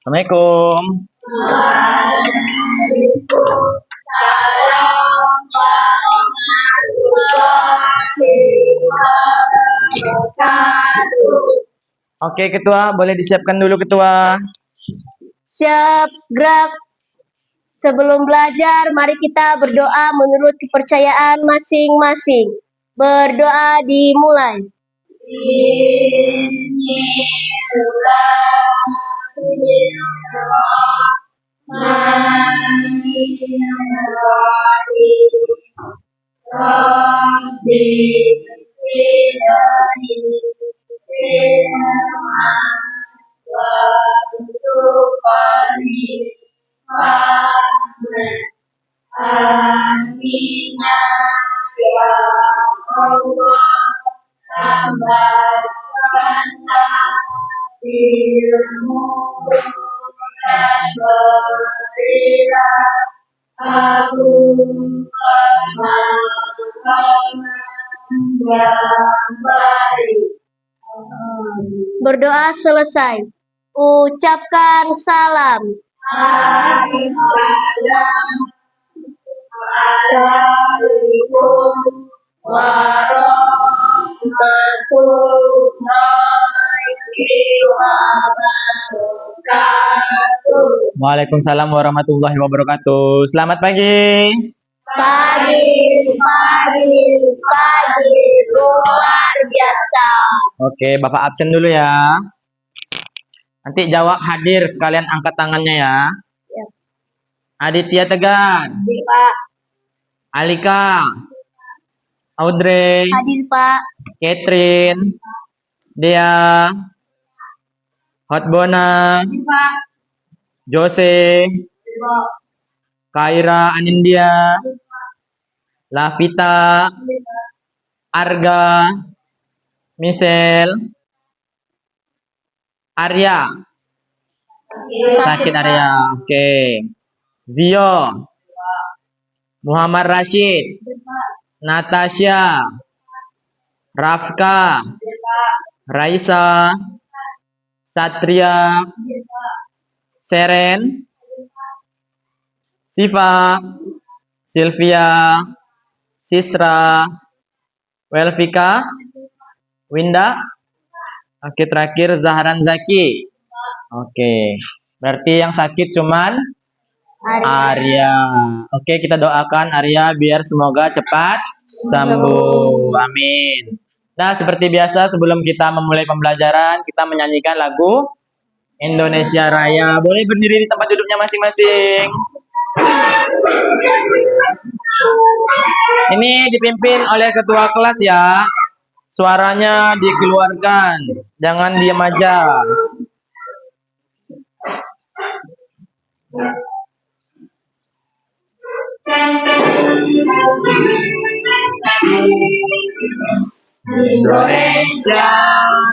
Assalamualaikum. Waalaikumsalam warahmatullahi wabarakatuh. Oke, Ketua, boleh disiapkan dulu, Ketua. Siap, gerak. Sebelum belajar, mari kita berdoa menurut kepercayaan masing-masing. Berdoa dimulai. Amina ya Allah, tambahkanlah ilmu dan berilah aku pemahaman yang baik. Berdoa selesai. Ucapkan salam. Assalamualaikum warahmatullahi wabarakatuh. Waalaikumsalam warahmatullahi wabarakatuh. Selamat pagi. Pagi, luar biasa. Oke, Bapak absen dulu ya. Nanti jawab hadir, sekalian angkat tangannya ya. Ya. Aditya Tegar. Hadir, Pak. Alika. Audrey. Hadir, Pak. Catherine. Dea. Hotbona. Hadir, Pak. Jose. Hadir, Pak. Kaira Anindya. Lavita. Arga. Michelle. Arya. Sakit Arya. Oke. Zio. Muhammad Rashid. Natasha. Rafka. Raisa. Satria. Seren. Siva. Sylvia. Sisra. Welvika. Winda. Oke, terakhir Zahran Zaki. Oke, berarti yang sakit cuman Arya. Oke, kita doakan Arya biar semoga cepat sembuh. Amin. Nah, seperti biasa sebelum kita memulai pembelajaran, kita menyanyikan lagu Indonesia Raya. Boleh berdiri di tempat duduknya masing-masing. Ini dipimpin oleh ketua kelas ya. Suaranya dikeluarkan, jangan diam aja. Indonesia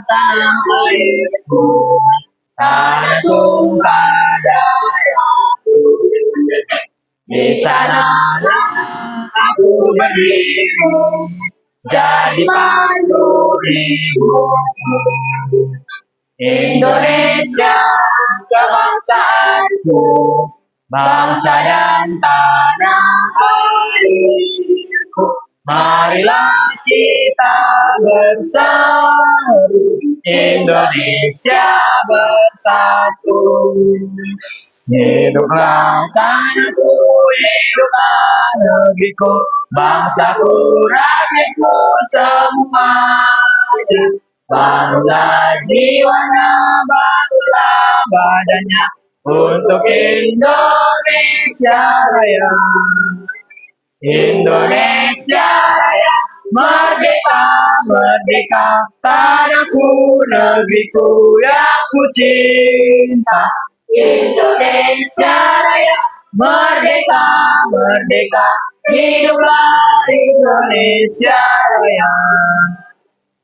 tanah airku, tanah tumpah darahku. Di sanalah aku berdiri, jadi pandu hidupku. Indonesia kebangsaanku, bangsa dan tanah airku. Marilah kita bersatu, Indonesia bersatu. Hiduplah tanahku, hiduplah negeriku, bangsaku, rakyatku semuanya. Bangunlah jiwanya, bangunlah badannya, untuk Indonesia Raya. Indonesia Raya, merdeka, merdeka, tanahku, negeriku yang ku cinta. Indonesia Raya, merdeka, merdeka, hiduplah Indonesia Raya.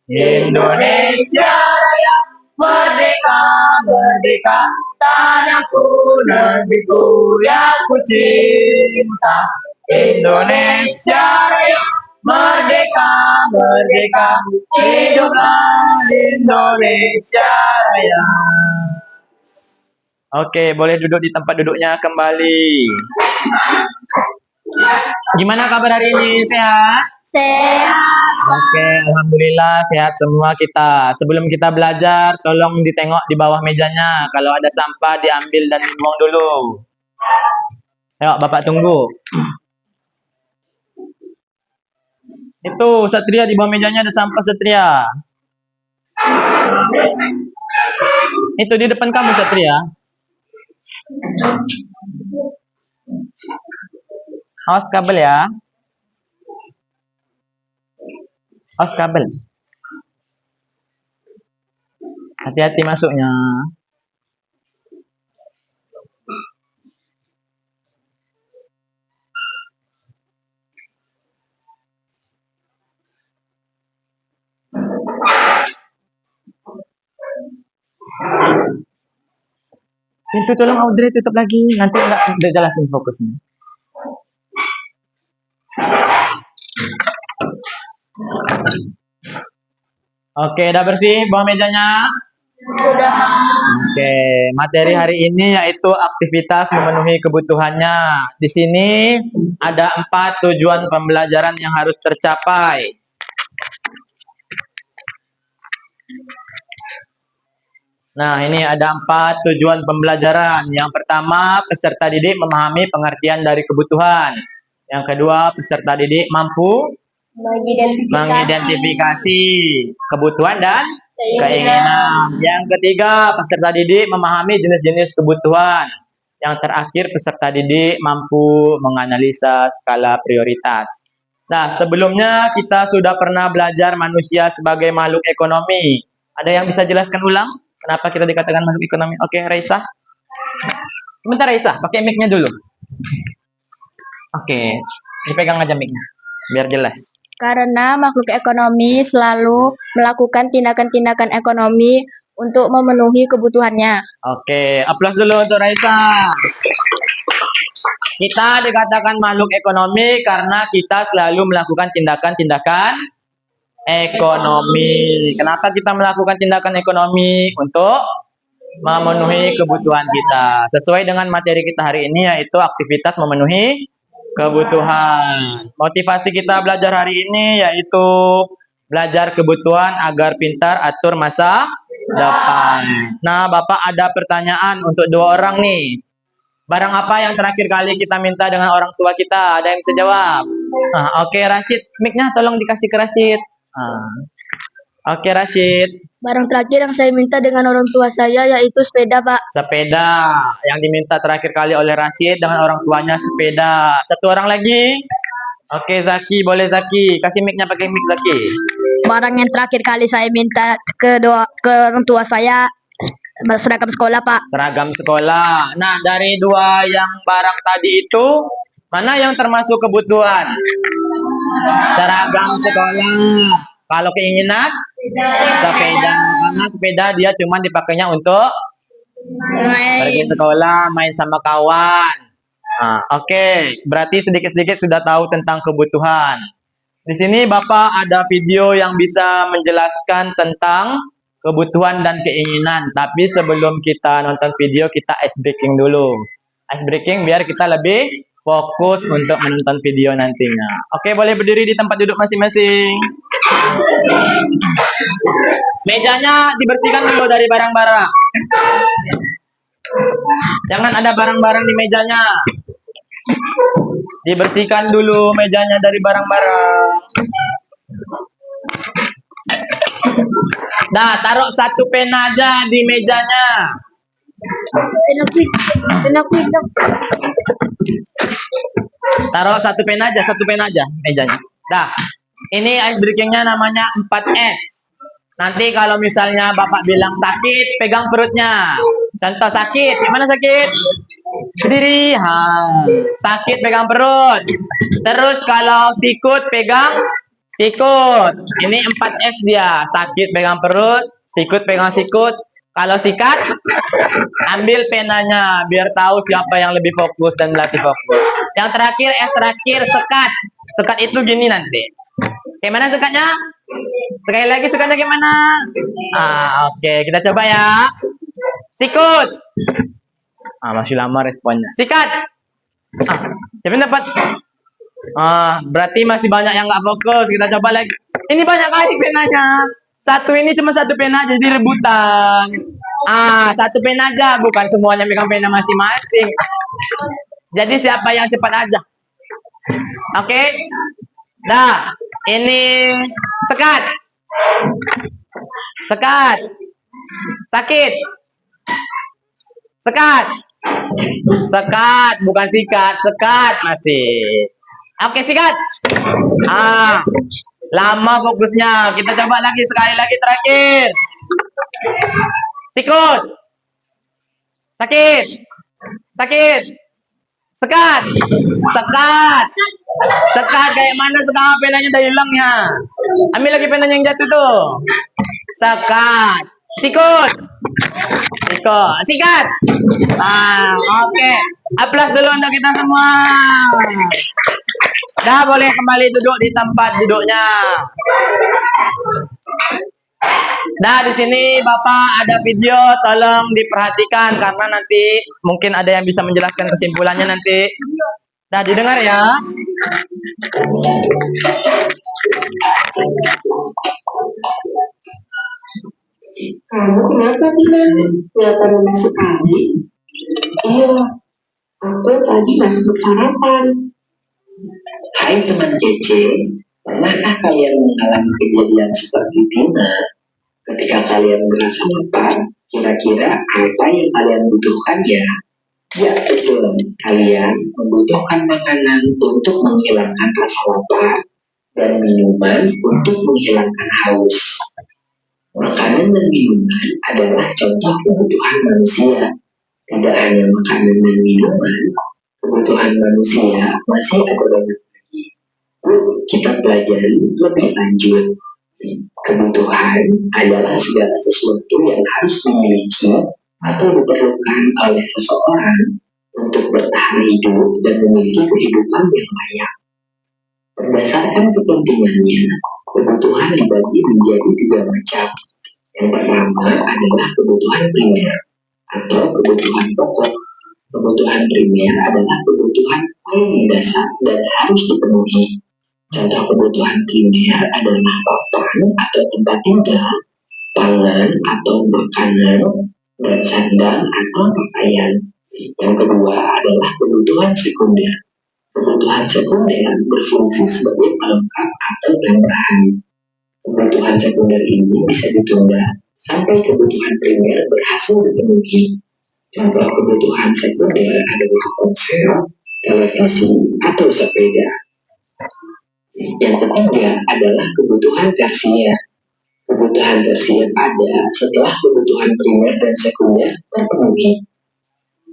Indonesia Raya, merdeka, merdeka, tanahku, negeriku yang ku cinta. Indonesia Raya, merdeka, merdeka, hiduplah Indonesia Raya. Oke, boleh duduk di tempat duduknya kembali. Gimana kabar hari ini? Sehat? Sehat. Oke, alhamdulillah sehat semua kita. Sebelum kita belajar, tolong ditengok di bawah mejanya. Kalau ada sampah diambil dan dibuang dulu. Ayo, Bapak tunggu. Itu Satria di bawah mejanya ada sampah Satria. Itu di depan kamu Satria. Awas kabel ya. Awas kabel. Hati-hati masuknya. Pintu tolong Audrey tutup lagi. Nanti nggak jelasin fokusnya. Oke, udah bersih bawah mejanya? Sudah. Oke, materi hari ini yaitu aktivitas memenuhi kebutuhannya. Di sini ada 4 tujuan pembelajaran yang harus tercapai. Nah, ini ada 4 tujuan pembelajaran. Yang pertama, peserta didik memahami pengertian dari kebutuhan. Yang kedua, peserta didik mampu mengidentifikasi kebutuhan dan keinginan. Yang ketiga, peserta didik memahami jenis-jenis kebutuhan. Yang terakhir, peserta didik mampu menganalisa skala prioritas. Nah, sebelumnya kita sudah pernah belajar manusia sebagai makhluk ekonomi. Ada yang bisa jelaskan ulang? Kenapa kita dikatakan makhluk ekonomi? Oke, Raisa. Sebentar Raisa, pakai mic-nya dulu. Oke, dipegang aja mic-nya, biar jelas. Karena makhluk ekonomi selalu melakukan tindakan-tindakan ekonomi untuk memenuhi kebutuhannya. Oke, aplaus dulu untuk Raisa. Kita dikatakan makhluk ekonomi karena kita selalu melakukan tindakan-tindakan ekonomi. Kenapa kita melakukan tindakan ekonomi? Untuk memenuhi kebutuhan kita. Sesuai dengan materi kita hari ini yaitu aktivitas memenuhi kebutuhan. Motivasi kita belajar hari ini yaitu belajar kebutuhan agar pintar atur masa depan. Nah, Bapak ada pertanyaan untuk 2 orang nih. Barang apa yang terakhir kali kita minta dengan orang tua kita? Ada yang bisa jawab? Nah, oke, Rashid. Mic-nya tolong dikasih ke Rashid. Oke, Rashid. Barang terakhir yang saya minta dengan orang tua saya yaitu sepeda, Pak. Sepeda. Yang diminta terakhir kali oleh Rashid dengan orang tuanya sepeda. 1 orang lagi. Oke, Zaki. Boleh Zaki. Kasih mic-nya pakai mic Zaki. Barang yang terakhir kali saya minta ke orang tua saya seragam sekolah, Pak. Seragam sekolah. Nah, dari 2 yang barang tadi itu, mana yang termasuk kebutuhan? Seragam sekolah. Kalau keinginan? Sepeda. Karena sepeda dia cuma dipakainya untuk pergi sekolah, main sama kawan. Nah, oke. Berarti sedikit-sedikit sudah tahu tentang kebutuhan. Di sini Bapak ada video yang bisa menjelaskan tentang kebutuhan dan keinginan. Tapi sebelum kita nonton video, kita ice breaking dulu. Ice breaking biar kita lebih fokus untuk menonton video nantinya. Oke, boleh berdiri di tempat duduk masing-masing. Mejanya dibersihkan dulu dari barang-barang. Jangan ada barang-barang di mejanya. Dibersihkan dulu mejanya dari barang-barang. Nah, taruh 1 pena aja di mejanya. Taruh 1 pena aja mejanya. Dah. Ini ice breakingnya namanya 4S. Nanti kalau misalnya Bapak bilang sakit, pegang perutnya. Contoh sakit, gimana sakit? Berdiri. Sakit pegang perut. Terus kalau sikut pegang sikut. Ini 4S dia. Sakit pegang perut, sikut pegang sikut. Kalau sikat, ambil penanya biar tahu siapa yang lebih fokus dan melatih fokus. Yang terakhir, S terakhir, sekat. Sekat itu gini nanti. Gimana sekatnya? Sekali lagi sekatnya gimana? Oke, kita coba ya. Sikut. Masih lama responnya. Sikat. Siapa yang dapat? Berarti masih banyak yang nggak fokus. Kita coba lagi. Ini banyak kali penanya. Satu ini cuma satu pena jadi rebutan. Satu pena aja, bukan semuanya megang pena masing-masing. Jadi siapa yang cepat aja. Oke. Dah. Ini sekat. Sekat. Sakit. Sekat. Sekat, bukan sikat. Sekat masih. Oke, sikat. Lama fokusnya. Kita coba lagi sekali lagi terakhir. Sikut. Sakit. Sakit. Sekat. Sekat. Sekat kayak mana sekarang penanya udah hilangnya. Ambil lagi penanya yang jatuh tuh. Sekat. Sikut. Sikut. Sikat. Oke. Aplaus dulu untuk kita semua. Dah boleh kembali duduk di tempat duduknya. Nah, di sini Bapak ada video, tolong diperhatikan karena nanti mungkin ada yang bisa menjelaskan kesimpulannya nanti. Dah didengar ya. Kamu kenapa Tina? Kelihatan lemes sekali. Iya, aku tadi masih sarapan. Hai teman kece, pernahkah kalian mengalami kejadian seperti Tina? Ketika kalian merasa lapar, kira-kira apa yang kalian butuhkan ya? Ya betul, kalian membutuhkan makanan untuk menghilangkan rasa lapar dan minuman untuk menghilangkan haus. Makanan dan minuman adalah contoh kebutuhan manusia. Tidak hanya makanan dan minuman, kebutuhan manusia masih ada banyak lagi. Yuk kita pelajari lebih lanjut. Kebutuhan adalah segala sesuatu yang harus dimiliki atau diperlukan oleh seseorang untuk bertahan hidup dan memiliki kehidupan yang layak. Berdasarkan kepentingannya, kebutuhan dibagi menjadi 3 macam. Yang pertama adalah kebutuhan primer atau kebutuhan pokok. Kebutuhan primer adalah kebutuhan paling mendasar dan harus dipenuhi. Contoh kebutuhan primer adalah papan atau tempat tinggal, pangan atau makanan, dan sandang atau pakaian. Yang kedua adalah kebutuhan sekunder. Kebutuhan sekunder berfungsi sebagai pelengkap atau tambahan. Kebutuhan sekunder ini bisa ditunda sampai kebutuhan primer berhasil dipenuhi. Contoh kebutuhan sekunder adalah ponsel, televisi, atau sepeda. Yang ketiga adalah kebutuhan tersier. Kebutuhan tersier ada setelah kebutuhan primer dan sekunder terpenuhi.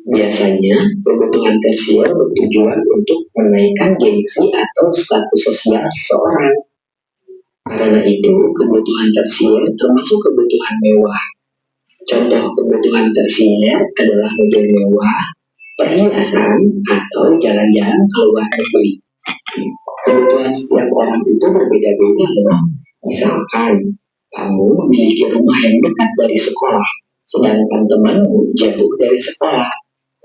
Biasanya, kebutuhan tersier bertujuan untuk menaikkan gengsi atau status sosial seseorang. Karena itu, kebutuhan tersier termasuk kebutuhan mewah. Contoh kebutuhan tersier adalah mobil mewah, perhiasan, atau jalan-jalan ke luar negeri. Kebutuhan setiap orang itu berbeda-beda loh. Misalkan, kamu memiliki rumah yang dekat dari sekolah, sedangkan temanmu jauh dari sekolah.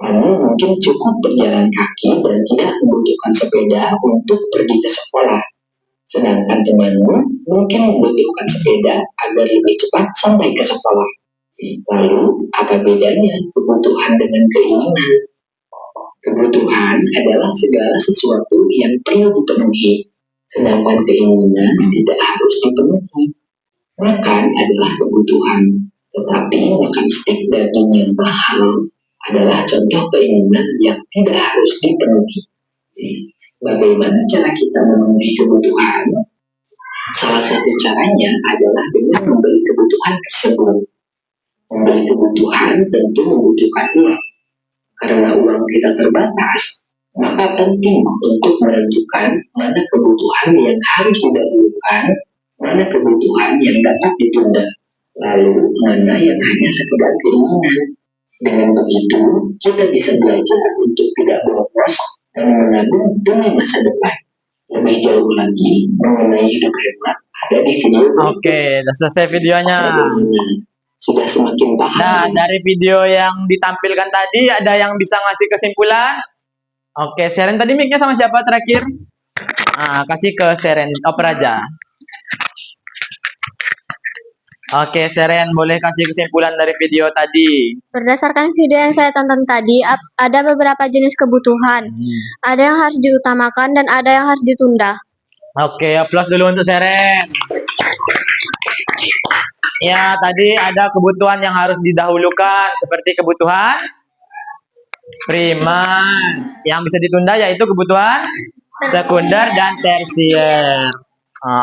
Kamu mungkin cukup berjalan kaki dan tidak membutuhkan sepeda untuk pergi ke sekolah. Sedangkan temanmu mungkin membutuhkan sepeda agar lebih cepat sampai ke sekolah. Lalu, apa bedanya kebutuhan dengan keinginan? Kebutuhan adalah segala sesuatu yang perlu dipenuhi, sedangkan keinginan tidak harus dipenuhi. Makan adalah kebutuhan, tetapi makan stik daging yang mahal adalah contoh keinginan yang tidak harus dipenuhi. Bagaimana cara kita memenuhi kebutuhan? Salah satu caranya adalah dengan membeli kebutuhan tersebut. Membeli kebutuhan tentu membutuhkan uang. Karena uang kita terbatas, maka penting untuk menentukan mana kebutuhan yang harus didahulukan, mana kebutuhan yang dapat ditunda, lalu mana yang hanya sekedar keinginan. Dengan begitu, kita bisa belajar untuk tidak boros dan menabung demi masa depan. Lebih jauh lagi mengenai hidup hemat ada di video. Oke, udah selesai videonya. sudah semakin paham. Nah, dari video yang ditampilkan tadi, ada yang bisa ngasih kesimpulan? Oke, Seren tadi mic-nya sama siapa terakhir? Kasih ke Seren, oper aja. Oke, Seren, boleh kasih kesimpulan dari video tadi? Berdasarkan video yang saya tonton tadi, ada beberapa jenis kebutuhan. Ada yang harus diutamakan dan ada yang harus ditunda. Oke, aplaus dulu untuk Seren. Ya, tadi ada kebutuhan yang harus didahulukan, seperti kebutuhan primer. Yang bisa ditunda yaitu kebutuhan sekunder dan tersier.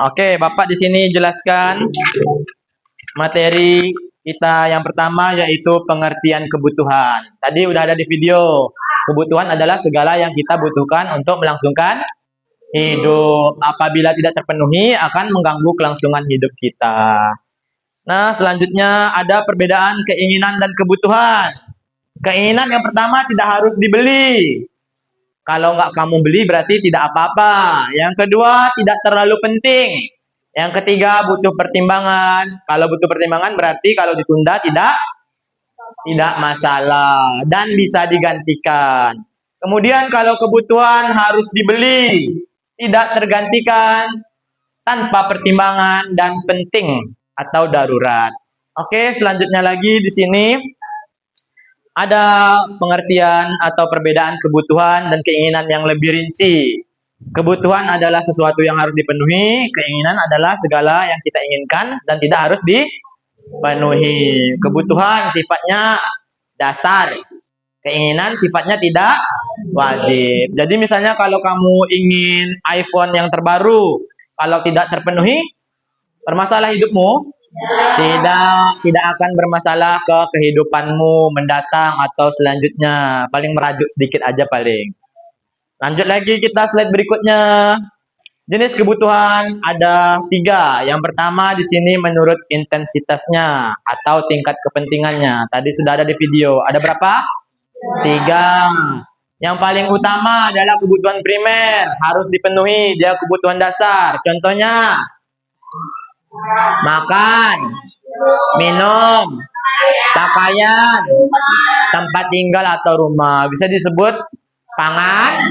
Oke, Bapak di sini jelaskan materi kita yang pertama yaitu pengertian kebutuhan. Tadi udah ada di video. Kebutuhan adalah segala yang kita butuhkan untuk melangsungkan hidup. Apabila tidak terpenuhi akan mengganggu kelangsungan hidup kita. Nah, selanjutnya ada perbedaan keinginan dan kebutuhan. Keinginan yang pertama tidak harus dibeli. Kalau nggak kamu beli berarti tidak apa-apa. Yang kedua tidak terlalu penting. Yang ketiga butuh pertimbangan. Kalau butuh pertimbangan berarti kalau ditunda tidak masalah dan bisa digantikan. Kemudian kalau kebutuhan harus dibeli, tidak tergantikan tanpa pertimbangan dan penting atau darurat. Oke, selanjutnya lagi di sini ada pengertian atau perbedaan kebutuhan dan keinginan yang lebih rinci. Kebutuhan adalah sesuatu yang harus dipenuhi, keinginan adalah segala yang kita inginkan dan tidak harus dipenuhi. Kebutuhan sifatnya dasar, keinginan sifatnya tidak wajib. Jadi misalnya kalau kamu ingin iPhone yang terbaru, kalau tidak terpenuhi, bermasalah hidupmu? Tidak akan bermasalah ke kehidupanmu mendatang atau selanjutnya. Paling merajuk sedikit aja paling. Lanjut lagi kita slide berikutnya. Jenis kebutuhan ada 3. Yang pertama di sini menurut intensitasnya atau tingkat kepentingannya. Tadi sudah ada di video. Ada berapa? 3. Yang paling utama adalah kebutuhan primer. Harus dipenuhi. Dia kebutuhan dasar. Contohnya makan, minum, pakaian, tempat tinggal atau rumah. Bisa disebut pangan,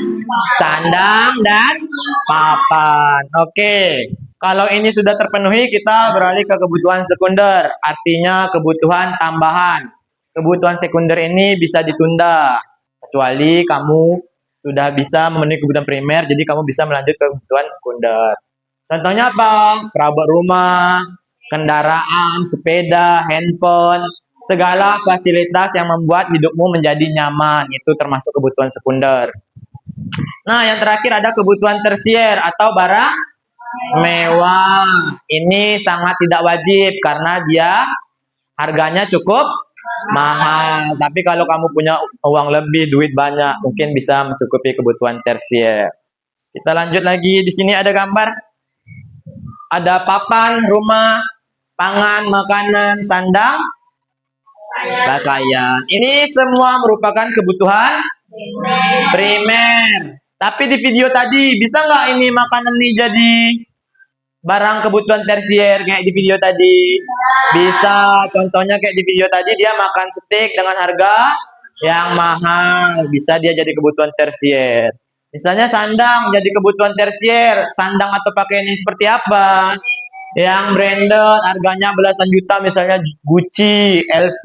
sandang, dan papan. Oke, kalau ini sudah terpenuhi, kita beralih ke kebutuhan sekunder. Artinya kebutuhan tambahan. Kebutuhan sekunder ini bisa ditunda. Kecuali kamu sudah bisa memenuhi kebutuhan primer, jadi kamu bisa melanjut ke kebutuhan sekunder. Contohnya apa? Perabot rumah, kendaraan, sepeda, handphone, segala fasilitas yang membuat hidupmu menjadi nyaman. Itu termasuk kebutuhan sekunder. Nah, yang terakhir ada kebutuhan tersier atau barang mewah. Ini sangat tidak wajib karena dia harganya cukup mahal. Tapi kalau kamu punya uang lebih, duit banyak, mungkin bisa mencukupi kebutuhan tersier. Kita lanjut lagi. Di sini ada gambar. Ada papan, rumah, pangan, makanan, sandang, pakaian. Ini semua merupakan kebutuhan primer. Tapi di video tadi, bisa nggak ini makanan ini jadi barang kebutuhan tersier kayak di video tadi? Bisa. Contohnya kayak di video tadi, dia makan steak dengan harga yang mahal. Bisa dia jadi kebutuhan tersier. Misalnya sandang jadi kebutuhan tersier. Sandang atau pakaian yang seperti apa? Yang branded, harganya belasan juta, misalnya Gucci, LV.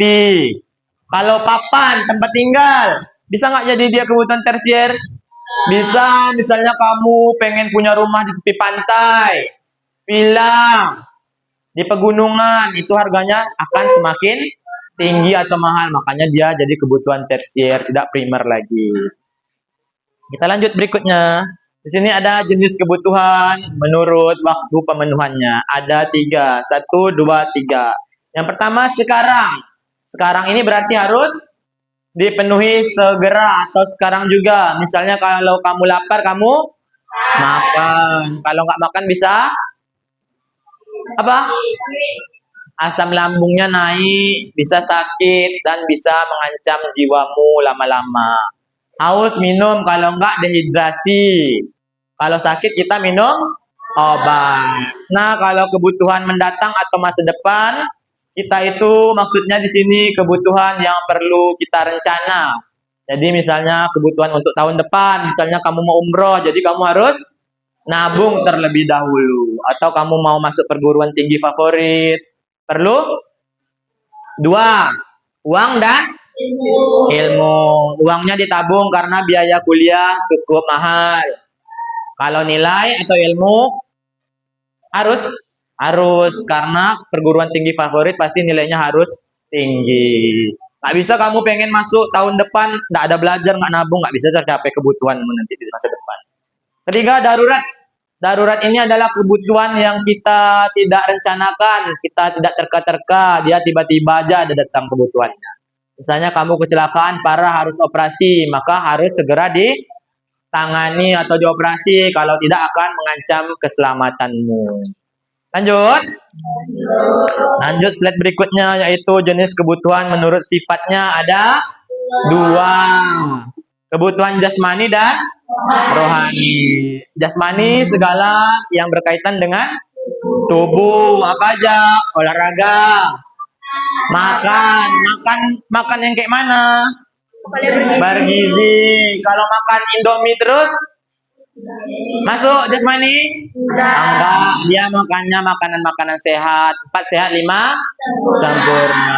Kalau papan, tempat tinggal, bisa nggak jadi dia kebutuhan tersier? Bisa, misalnya kamu pengen punya rumah di tepi pantai, villa, di pegunungan, itu harganya akan semakin tinggi atau mahal. Makanya dia jadi kebutuhan tersier, tidak primer lagi. Kita lanjut berikutnya. Di sini ada jenis kebutuhan menurut waktu pemenuhannya. Ada 3. 1, 2, 3. Yang pertama sekarang. Sekarang ini berarti harus dipenuhi segera atau sekarang juga. Misalnya kalau kamu lapar, kamu makan. Kalau nggak makan bisa apa? Asam lambungnya naik, bisa sakit, dan bisa mengancam jiwamu lama-lama. Haus minum, kalau enggak dehidrasi. Kalau sakit kita minum obat. Nah, kalau kebutuhan mendatang atau masa depan, Kita itu maksudnya di sini kebutuhan yang perlu kita rencana. Jadi misalnya kebutuhan untuk tahun depan, misalnya kamu mau umroh, jadi kamu harus nabung terlebih dahulu. Atau kamu mau masuk perguruan tinggi favorit, perlu dua, uang dan ilmu. Uangnya ditabung karena biaya kuliah cukup mahal. Kalau nilai atau ilmu harus karena perguruan tinggi favorit pasti nilainya harus tinggi. Nggak bisa kamu pengen masuk tahun depan nggak ada belajar nggak nabung nggak bisa tercapai kebutuhan nanti di masa depan. Ketiga, darurat. Darurat ini adalah kebutuhan yang kita tidak rencanakan, kita tidak terka-terka, dia tiba-tiba aja ada datang kebutuhannya. Misalnya kamu kecelakaan parah harus operasi, maka harus segera ditangani atau dioperasi, kalau tidak akan mengancam keselamatanmu. Lanjut. Lanjut slide berikutnya, yaitu jenis kebutuhan menurut sifatnya ada dua. Kebutuhan jasmani dan rohani. Jasmani segala yang berkaitan dengan tubuh, apa aja? Olahraga, makan yang kayak mana? Bergizi. Kalau makan Indomie terus masuk jasmani? Enggak, dia makannya makanan-makanan sehat. 4 sehat, 5 sempurna.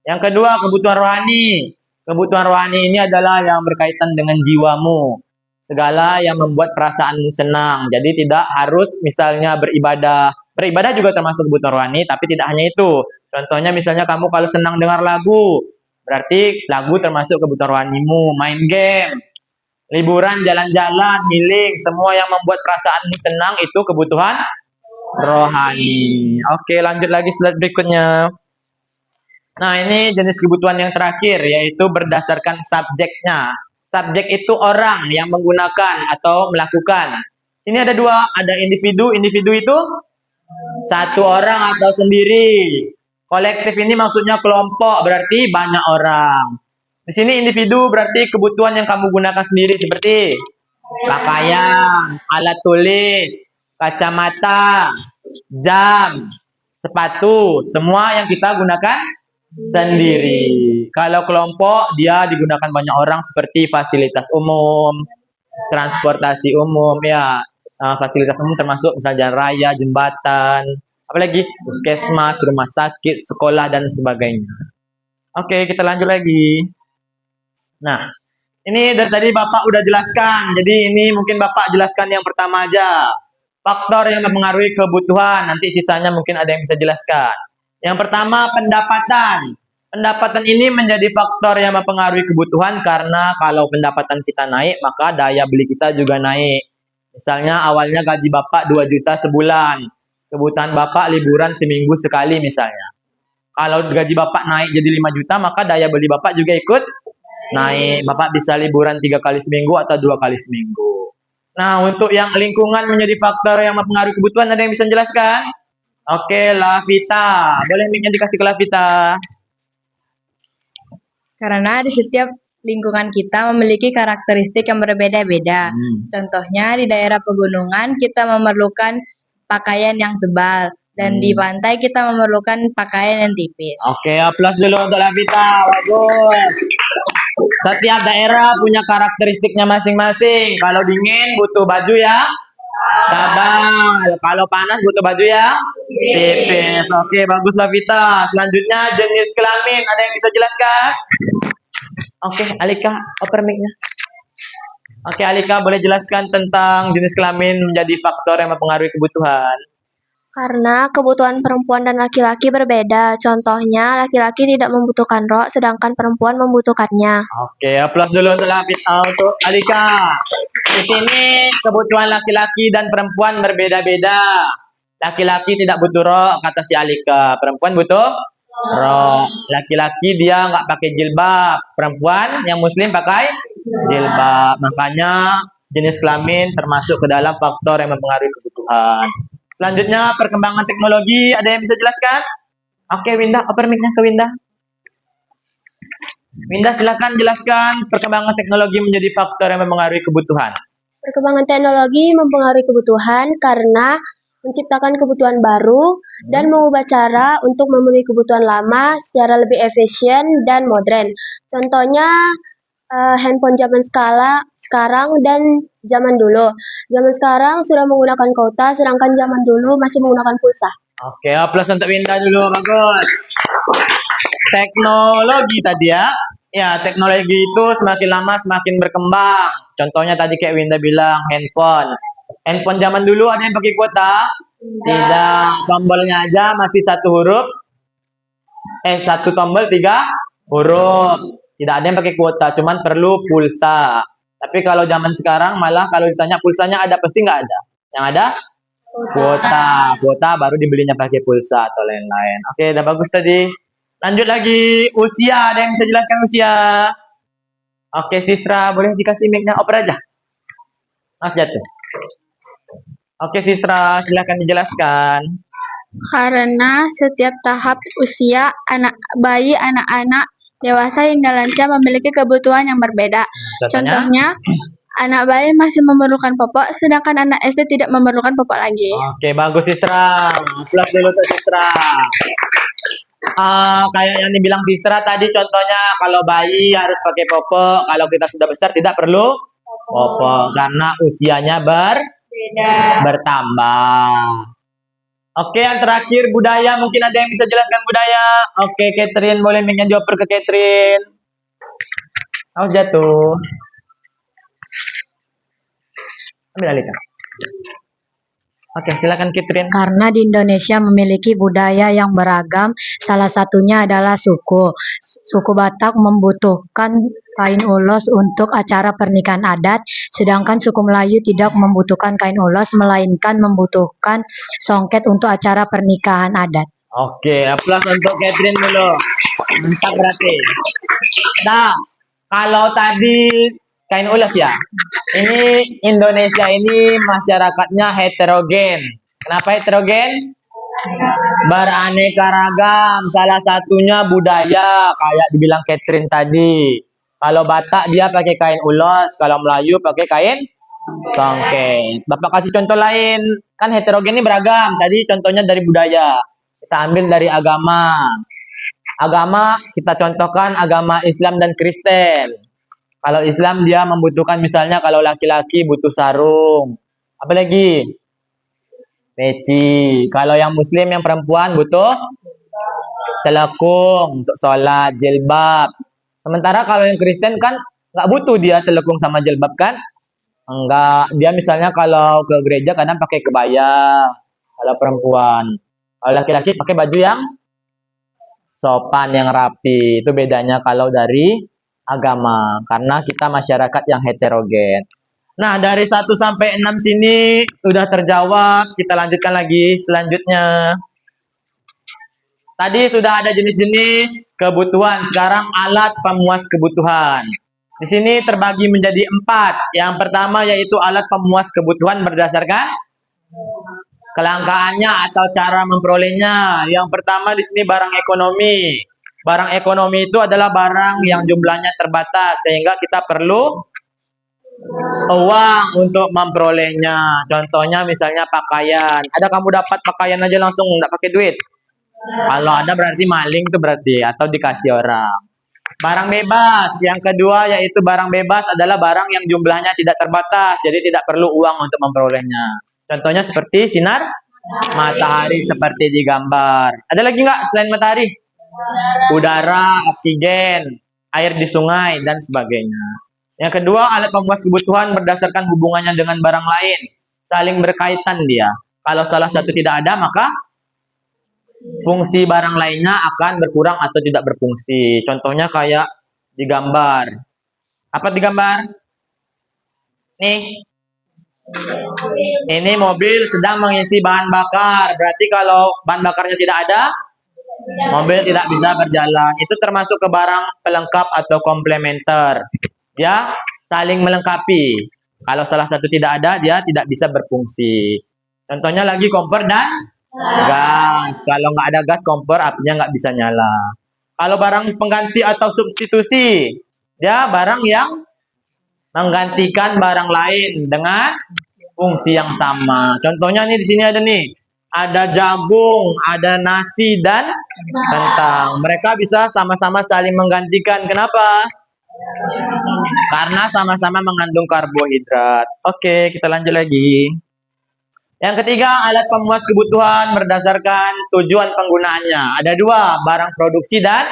Yang kedua, kebutuhan rohani. Kebutuhan rohani ini adalah yang berkaitan dengan jiwamu. Segala yang membuat perasaanmu senang. Jadi tidak harus misalnya beribadah. Beribadah juga termasuk kebutuhan rohani, tapi tidak hanya itu. Contohnya misalnya kamu kalau senang dengar lagu, berarti lagu termasuk kebutuhan rohanimu. Main game, liburan, jalan-jalan, healing, semua yang membuat perasaanmu senang itu kebutuhan rohani. Oke, lanjut lagi slide berikutnya. Nah, ini jenis kebutuhan yang terakhir, yaitu berdasarkan subjeknya. Subjek itu orang yang menggunakan atau melakukan. Ini ada dua, ada individu. Individu itu satu orang atau sendiri. Kolektif ini maksudnya kelompok, berarti banyak orang. Di sini individu berarti kebutuhan yang kamu gunakan sendiri seperti pakaian, alat tulis, kacamata, jam, sepatu, semua yang kita gunakan sendiri. Kalau kelompok dia digunakan banyak orang seperti fasilitas umum, transportasi umum ya. Fasilitas umum termasuk misalnya jalan raya, jembatan, apalagi puskesmas, rumah sakit, sekolah dan sebagainya. Oke, kita lanjut lagi. Nah, ini dari tadi Bapak udah jelaskan. Jadi ini mungkin Bapak jelaskan yang pertama aja. Faktor yang mempengaruhi kebutuhan. Nanti sisanya mungkin ada yang bisa jelaskan. Yang pertama, pendapatan. Pendapatan ini menjadi faktor yang mempengaruhi kebutuhan karena kalau pendapatan kita naik, maka daya beli kita juga naik. Misalnya awalnya gaji Bapak 2 juta sebulan. Kebutuhan Bapak liburan seminggu sekali misalnya. Kalau gaji Bapak naik jadi 5 juta, maka daya beli Bapak juga ikut naik. Bapak bisa liburan 3 kali seminggu atau 2 kali seminggu. Nah, untuk yang lingkungan menjadi faktor yang mempengaruhi kebutuhan, ada yang bisa menjelaskan? Oke, Lavita. Boleh mic-nya dikasih ke Lavita. Karena di setiap lingkungan kita memiliki karakteristik yang berbeda-beda. Contohnya di daerah pegunungan kita memerlukan pakaian yang tebal dan di pantai kita memerlukan pakaian yang tipis. Oke, aplaus dulu untuk Lavita. Bagus. Setiap daerah punya karakteristiknya masing-masing. Kalau dingin butuh baju yang tebal. Kalau panas butuh baju yang tipis. Oke, bagus Lavita. Selanjutnya jenis kelamin. Ada yang bisa jelaskan? Oke, Alika, oper mic-nya. Oke, Alika, boleh jelaskan tentang jenis kelamin menjadi faktor yang mempengaruhi kebutuhan? Karena kebutuhan perempuan dan laki-laki berbeda. Contohnya, laki-laki tidak membutuhkan rok, sedangkan perempuan membutuhkannya. Oke, aplaus dulu untuk untuk Alika. Di sini kebutuhan laki-laki dan perempuan berbeda-beda. Laki-laki tidak butuh rok, kata si Alika. Perempuan butuh rok. Laki-laki dia nggak pakai jilbab. Perempuan yang muslim pakai jilbab. Makanya jenis kelamin termasuk ke dalam faktor yang mempengaruhi kebutuhan. Selanjutnya perkembangan teknologi, ada yang bisa jelaskan? Oke, Winda, oper mic-nya ke Winda. Winda, silakan jelaskan perkembangan teknologi menjadi faktor yang mempengaruhi kebutuhan. Perkembangan teknologi mempengaruhi kebutuhan karena menciptakan kebutuhan baru, dan mengubah cara untuk memenuhi kebutuhan lama secara lebih efisien dan modern. Contohnya handphone zaman sekarang dan zaman dulu. Zaman sekarang sudah menggunakan kota, sedangkan zaman dulu masih menggunakan pulsa. Oke, aplaus untuk Winda dulu, bagus. Teknologi tadi ya. Ya, teknologi itu semakin lama semakin berkembang. Contohnya tadi kayak Winda bilang, handphone. Handphone zaman dulu ada yang pakai kuota? Tidak. Tombolnya aja masih satu tombol 3 huruf. Tidak ada yang pakai kuota, cuman perlu pulsa. Tapi kalau zaman sekarang malah kalau ditanya pulsanya ada, pasti nggak ada. Yang ada kuota baru dibelinya pakai pulsa atau lain-lain. Oke, udah bagus tadi. Lanjut lagi, usia. Ada yang bisa jelaskan usia? Oke, Sisra, boleh dikasih mic-nya oper aja. Mas jatuh. Oke, Sisra, silakan dijelaskan. Karena setiap tahap usia bayi, anak-anak, dewasa hingga lansia memiliki kebutuhan yang berbeda. Contohnya, anak bayi masih memerlukan popok, sedangkan anak SD tidak memerlukan popok lagi. Oke, bagus Sisra. Aplaus dulu untuk Sisra. Kayak yang dibilang Sisra tadi, contohnya kalau bayi harus pakai popok, kalau kita sudah besar tidak perlu popok karena usianya bertambah. Oke, yang terakhir budaya. Mungkin ada yang bisa jelaskan budaya. Oke, Catherine, boleh minta dioper ke Catherine. Jatuh. Ambil alih, Kak. Oke, silakan Catherine. Karena di Indonesia memiliki budaya yang beragam, salah satunya adalah suku. Suku Batak membutuhkan kain ulos untuk acara pernikahan adat, sedangkan suku Melayu tidak membutuhkan kain ulos, melainkan membutuhkan songket untuk acara pernikahan adat. Oke, aplaus untuk Catherine dulu. Mantap berarti. Nah, kalau tadi kain ulos ya. Ini Indonesia ini masyarakatnya heterogen. Kenapa heterogen? Beraneka ragam. Salah satunya budaya, kayak dibilang Catherine tadi. Kalau Batak dia pakai kain ulos, kalau Melayu pakai kain songket. Bapak kasih contoh lain. Kan heterogen ini beragam. Tadi contohnya dari budaya. Kita ambil dari agama. Agama kita contohkan agama Islam dan Kristen. Kalau Islam dia membutuhkan misalnya kalau laki-laki butuh sarung. Apa lagi? Peci. Kalau yang Muslim yang perempuan butuh telekung untuk sholat, jilbab. Sementara kalau yang Kristen kan nggak butuh dia telekung sama jilbab kan? Enggak. Dia misalnya kalau ke gereja kadang pakai kebaya. Kalau perempuan. Kalau laki-laki pakai baju yang sopan, yang rapi. Itu bedanya kalau dari agama, karena kita masyarakat yang heterogen. Nah, dari 1 sampai 6 sini sudah terjawab. Kita lanjutkan lagi selanjutnya. Tadi sudah ada jenis-jenis kebutuhan, sekarang alat pemuas kebutuhan. Di sini terbagi menjadi 4. Yang pertama yaitu alat pemuas kebutuhan berdasarkan kelangkaannya atau cara memperolehnya. Yang pertama di sini barang ekonomi. Barang ekonomi itu adalah barang yang jumlahnya terbatas sehingga kita perlu uang untuk memperolehnya. Contohnya misalnya pakaian. Ada kamu dapat pakaian aja langsung nggak pakai duit. Kalau ada berarti maling itu berarti atau dikasih orang. Barang bebas. Yang kedua yaitu barang bebas adalah barang yang jumlahnya tidak terbatas, jadi tidak perlu uang untuk memperolehnya. Contohnya seperti sinar matahari seperti di gambar. Ada lagi nggak selain matahari? Udara, oksigen, air di sungai, dan sebagainya. Yang kedua, alat pemuas kebutuhan berdasarkan hubungannya dengan barang lain. Saling berkaitan dia. Kalau salah satu tidak ada, maka fungsi barang lainnya akan berkurang atau tidak berfungsi. Contohnya kayak di gambar. Apa di gambar? Nih. Ini mobil sedang mengisi bahan bakar. Berarti kalau bahan bakarnya tidak ada, mobil tidak bisa berjalan. Itu termasuk ke barang pelengkap atau komplementer. Dia saling melengkapi. Kalau salah satu tidak ada, dia tidak bisa berfungsi. Contohnya lagi kompor dan gas. Kalau nggak ada gas, kompor apinya nggak bisa nyala. Kalau barang pengganti atau substitusi, dia barang yang menggantikan barang lain dengan fungsi yang sama. Contohnya nih di sini ada nih, ada jagung, ada nasi dan kentang. Mereka bisa sama-sama saling menggantikan. Kenapa? Karena sama-sama mengandung karbohidrat. Oke, kita lanjut lagi. Yang ketiga, alat pemuas kebutuhan berdasarkan tujuan penggunaannya. Ada dua, barang produksi dan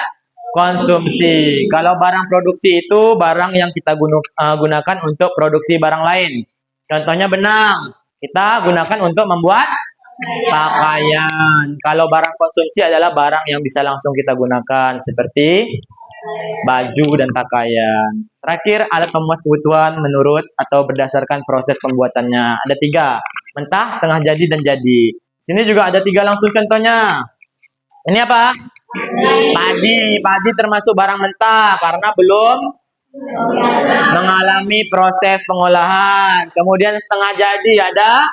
konsumsi. Kalau barang produksi itu barang yang kita gunakan untuk produksi barang lain. Contohnya benang, kita gunakan untuk membuat pakaian. Kalau barang konsumsi adalah barang yang bisa langsung kita gunakan seperti baju dan pakaian. Terakhir, alat pemuas kebutuhan menurut atau berdasarkan proses pembuatannya. Ada tiga, mentah, setengah jadi, dan jadi. Sini juga ada tiga langsung contohnya. Ini apa? Padi. Padi termasuk barang mentah karena belum mengalami proses pengolahan. Kemudian setengah jadi ada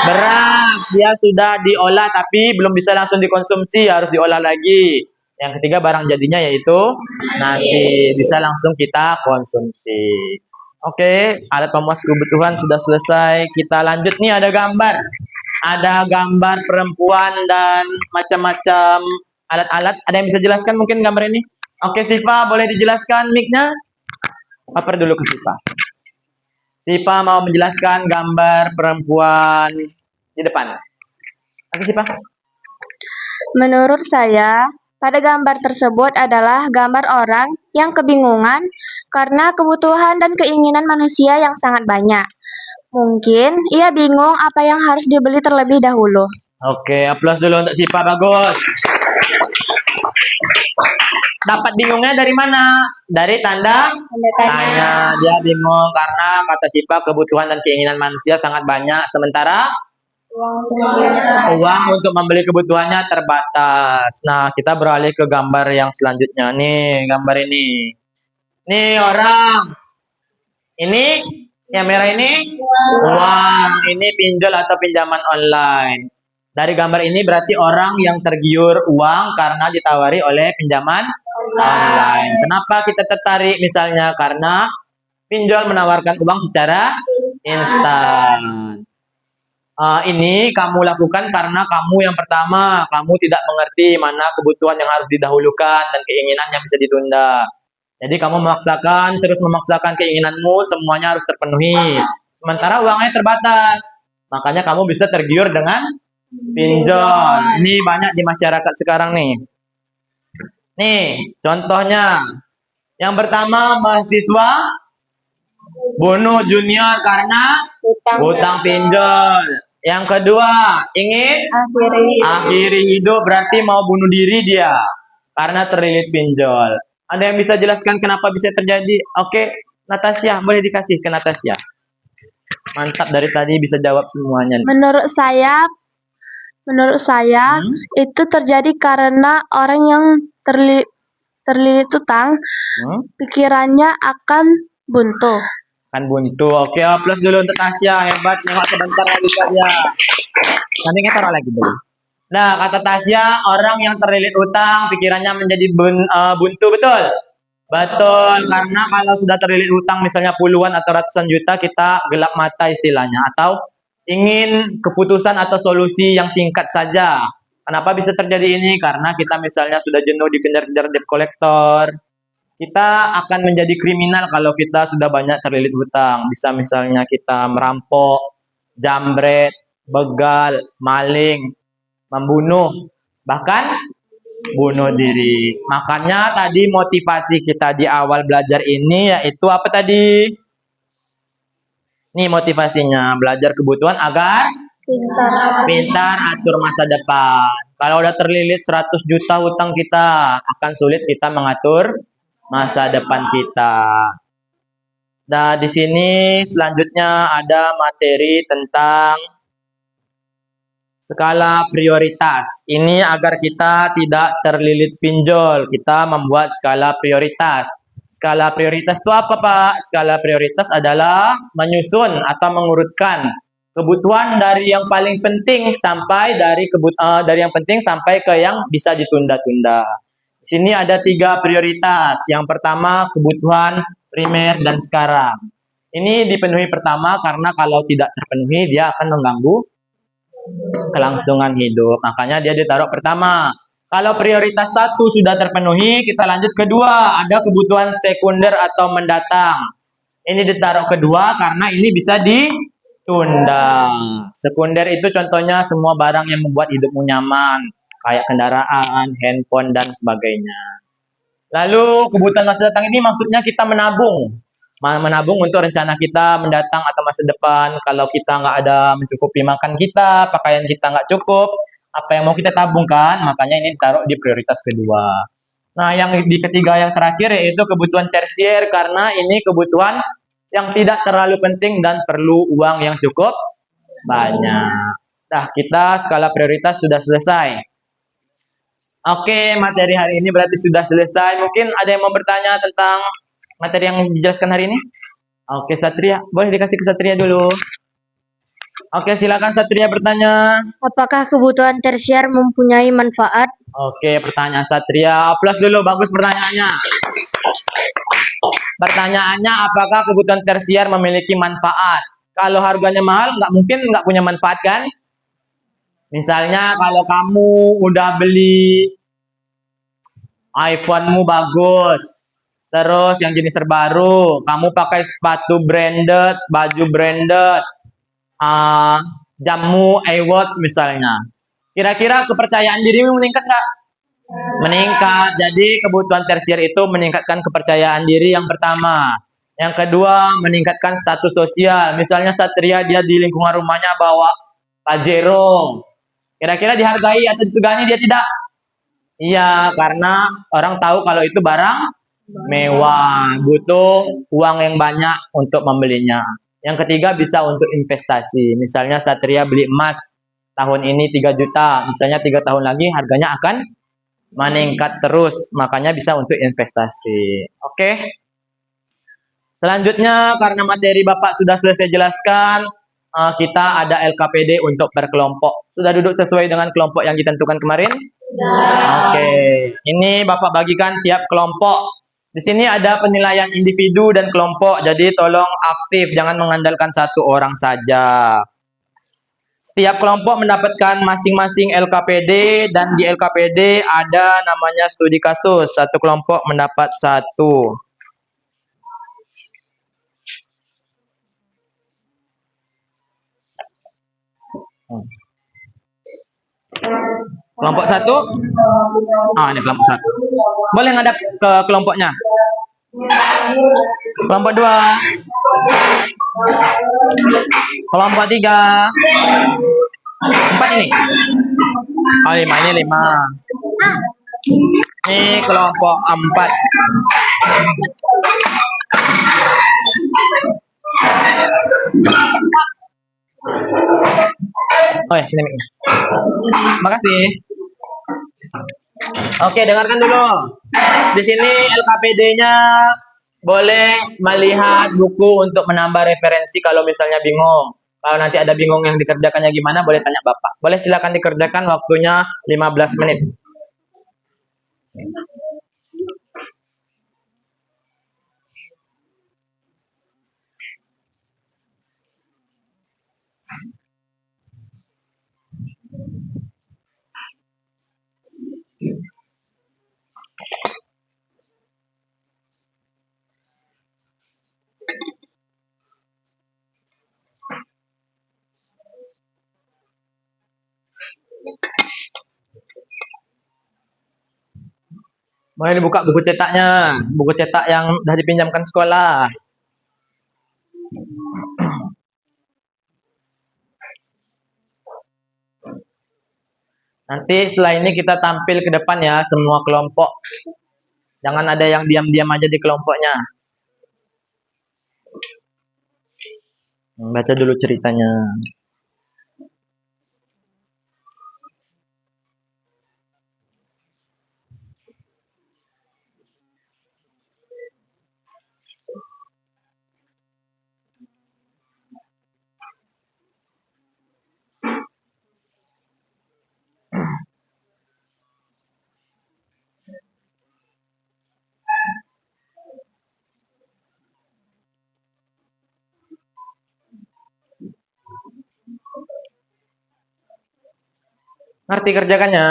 beras. Dia sudah diolah tapi belum bisa langsung dikonsumsi, harus diolah lagi. Yang ketiga barang jadinya yaitu nasi, bisa langsung kita konsumsi. Oke, alat pemuas kebutuhan sudah selesai. Kita lanjut nih, ada gambar. Ada gambar perempuan dan macam-macam alat-alat. Ada yang bisa jelaskan mungkin gambar ini? Oke, Siva, boleh dijelaskan mic-nya? Paper dulu ke Siva. Siva mau menjelaskan gambar perempuan di depan. Oke, Siva. Menurut saya, pada gambar tersebut adalah gambar orang yang kebingungan karena kebutuhan dan keinginan manusia yang sangat banyak. Mungkin ia bingung apa yang harus dibeli terlebih dahulu. Oke, aplaus dulu untuk Siva, bagus. Dapat bingungnya dari mana? Dari tanda tanya. Dia bingung karena kata Siva kebutuhan dan keinginan manusia sangat banyak, sementara uang untuk membeli kebutuhannya terbatas. Nah, kita beralih ke gambar yang selanjutnya. Nih, gambar ini. Nih orang. Ini yang merah ini uang. Ini pinjol atau pinjaman online. Dari gambar ini berarti orang yang tergiur uang karena ditawari oleh pinjaman online. Kenapa kita tertarik? Misalnya karena pinjol menawarkan uang secara instan. Ini kamu lakukan karena kamu yang pertama, kamu tidak mengerti mana kebutuhan yang harus didahulukan dan keinginan yang bisa ditunda. Jadi kamu terus memaksakan keinginanmu, semuanya harus terpenuhi. Sementara uangnya terbatas. Makanya kamu bisa tergiur dengan pinjol. Ini banyak di masyarakat sekarang nih. Nih, contohnya. Yang pertama, mahasiswa bunuh junior karena hutang pinjol. Yang kedua, ingin akhiri hidup, berarti mau bunuh diri dia karena terlilit pinjol. Ada yang bisa jelaskan kenapa bisa terjadi? Oke, Natasha, boleh dikasih ke Natasha. Mantap, dari tadi bisa jawab semuanya. Menurut saya itu terjadi karena orang yang terlilit utang, pikirannya akan buntu. Oke, plus dulu untuk Tasya, hebat, nengok sebentar lagi saja. Nanti kita taruh lagi dulu. Nah, kata Tasya, orang yang terlilit utang pikirannya menjadi buntu, betul? Betul, karena kalau sudah terlilit utang misalnya puluhan atau ratusan juta, kita gelap mata istilahnya, atau ingin keputusan atau solusi yang singkat saja. Kenapa bisa terjadi ini? Karena kita misalnya sudah jenuh dikejar-kejar debt collector. Kita akan menjadi kriminal kalau kita sudah banyak terlilit hutang. Bisa misalnya kita merampok, jambret, begal, maling, membunuh, bahkan bunuh diri. Makanya tadi motivasi kita di awal belajar ini yaitu apa tadi? Nih motivasinya, belajar kebutuhan agar pintar atur masa depan. Kalau udah terlilit 100 juta hutang kita, akan sulit kita mengatur masa depan kita. Nah, di sini selanjutnya ada materi tentang skala prioritas. Ini agar kita tidak terlilit pinjol, kita membuat skala prioritas. Skala prioritas itu apa, Pak? Skala prioritas adalah menyusun atau mengurutkan kebutuhan dari yang paling penting sampai dari yang penting sampai ke yang bisa ditunda-tunda. Di sini ada 3 prioritas. Yang pertama kebutuhan primer dan sekarang. Ini dipenuhi pertama karena kalau tidak terpenuhi dia akan mengganggu kelangsungan hidup. Makanya dia ditaruh pertama. Kalau prioritas satu sudah terpenuhi, kita lanjut kedua. Ada kebutuhan sekunder atau mendatang. Ini ditaruh kedua karena ini bisa ditunda. Sekunder itu contohnya semua barang yang membuat hidupmu nyaman. Kayak kendaraan, handphone, dan sebagainya. Lalu kebutuhan masa datang ini maksudnya kita menabung. Menabung untuk rencana kita mendatang atau masa depan. Kalau kita nggak ada mencukupi makan kita, pakaian kita nggak cukup, apa yang mau kita tabungkan, makanya ini ditaruh di prioritas kedua. Nah, yang di ketiga yang terakhir yaitu kebutuhan tersier karena ini kebutuhan yang tidak terlalu penting dan perlu uang yang cukup banyak. Nah, kita skala prioritas sudah selesai. Oke, materi hari ini berarti sudah selesai. Mungkin ada yang mau bertanya tentang materi yang dijelaskan hari ini? Oke, Satria. Boleh dikasih ke Satria dulu. Oke, silakan Satria bertanya. Apakah kebutuhan tersier mempunyai manfaat? Oke, pertanyaan Satria. Aplaus dulu, bagus pertanyaannya. Pertanyaannya, apakah kebutuhan tersier memiliki manfaat? Kalau harganya mahal, nggak mungkin nggak punya manfaat kan? Misalnya kalau kamu udah beli iPhone-mu bagus, terus yang jenis terbaru, kamu pakai sepatu branded, baju branded, jammu iWatch misalnya. Kira-kira kepercayaan dirimu meningkat nggak? Meningkat. Jadi kebutuhan tersier itu meningkatkan kepercayaan diri yang pertama. Yang kedua, meningkatkan status sosial. Misalnya Satria dia di lingkungan rumahnya bawa Pajero. Kira-kira dihargai atau disegani dia tidak? Iya, karena orang tahu kalau itu barang mewah, butuh uang yang banyak untuk membelinya. Yang ketiga bisa untuk investasi. Misalnya Satria beli emas tahun ini 3 juta, misalnya 3 tahun lagi harganya akan meningkat terus, makanya bisa untuk investasi. Oke. Selanjutnya karena materi Bapak sudah selesai jelaskan, kita ada LKPD untuk per kelompok. Sudah duduk sesuai dengan kelompok yang ditentukan kemarin? Oke. Ini Bapak bagikan tiap kelompok. Di sini ada penilaian individu dan kelompok, jadi tolong aktif, jangan mengandalkan satu orang saja. Setiap kelompok mendapatkan masing-masing LKPD dan di LKPD ada namanya studi kasus. Satu kelompok mendapat satu. Kelompok satu? Ini kelompok satu. Boleh ngadap ke kelompoknya? Kelompok dua? Kelompok tiga? 4 ini? Oh, 5 ini 5. Ini kelompok 4. Oh ya, sini mic-nya. Makasih. Oke, dengarkan dulu. Di sini LKPD-nya boleh melihat buku untuk menambah referensi kalau misalnya bingung. Kalau nanti ada bingung yang dikerjakannya gimana, boleh tanya Bapak. Boleh silakan dikerjakan, waktunya 15 menit. Boleh dibuka buku cetaknya, buku cetak yang sudah dipinjamkan sekolah. Nanti setelah ini kita tampil ke depan ya, semua kelompok. Jangan ada yang diam-diam aja di kelompoknya. Baca dulu ceritanya. Ngerti kerjakannya?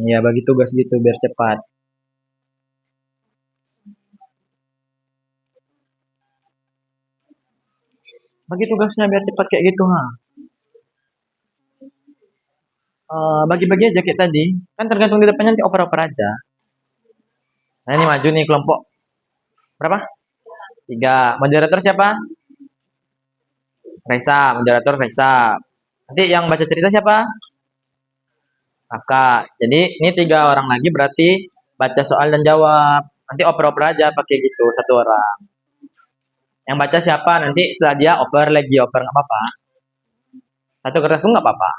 Ya bagi tugas gitu biar cepat. Bagi tugasnya biar cepat kayak gitu ha. Bagi-bagi aja kayak tadi. Kan tergantung di depannya nanti oper-oper aja. Nah ini maju nih kelompok. Berapa? 3. Moderator siapa? Raisa. Moderator Raisa. Nanti yang baca cerita siapa? Kakak. Jadi ini 3 orang lagi berarti baca soal dan jawab. Nanti oper-oper aja pakai gitu 1 orang. Yang baca siapa? Nanti setelah dia oper lagi oper nggak apa-apa. 1 kertas pun nggak apa-apa.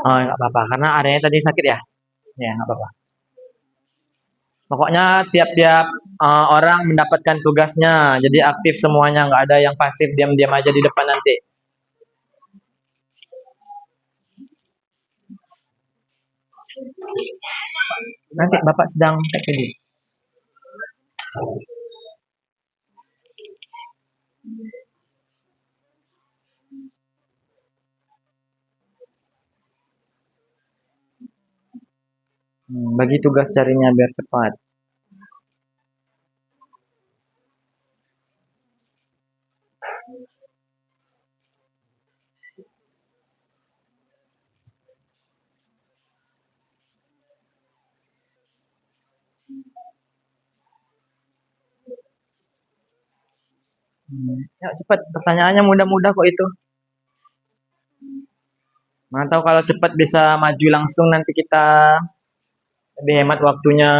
Oh nggak apa-apa karena areanya tadi sakit ya. Ya nggak apa-apa. Pokoknya tiap-tiap orang mendapatkan tugasnya. Jadi aktif semuanya, nggak ada yang pasif diam-diam aja di depan nanti. Nanti Bapak sedang tadi. Bagi tugas carinya biar cepat. Ya cepat, pertanyaannya mudah-mudah kok itu. Mana tahu kalau cepat bisa maju langsung nanti kita lebih hemat waktunya.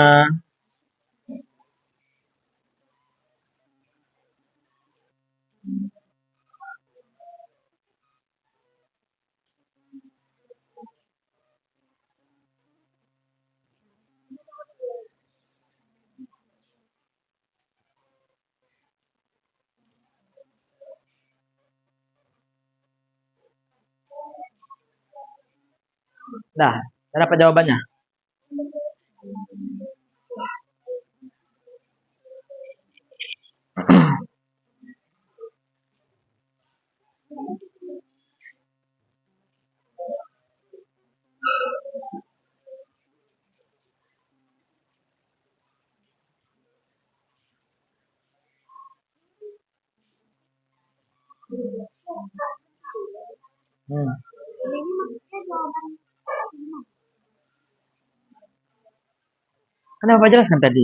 Dah, dapat jawabannya. Kan Bapak jelaskan tadi.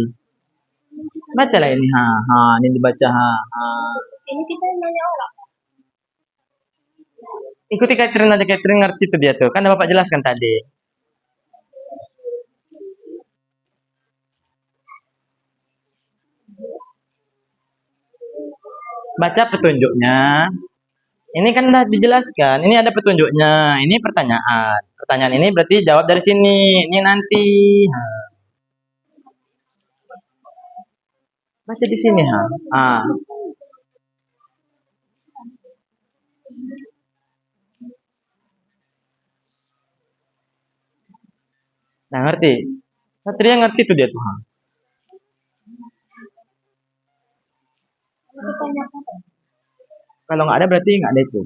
Bacalah ini, ini dibaca, Ini kita nanya orang. Ikuti Catherine aja, Catherine ngerti tuh dia tuh. Kan Bapak jelaskan tadi. Baca petunjuknya. Ini kan udah dijelaskan. Ini ada petunjuknya. Ini pertanyaan. Pertanyaan ini berarti jawab dari sini. Ini nanti. Baca di sini, Nah, ngerti. Satria ngerti tuh dia tuh, Kalau nggak ada berarti nggak ada itu.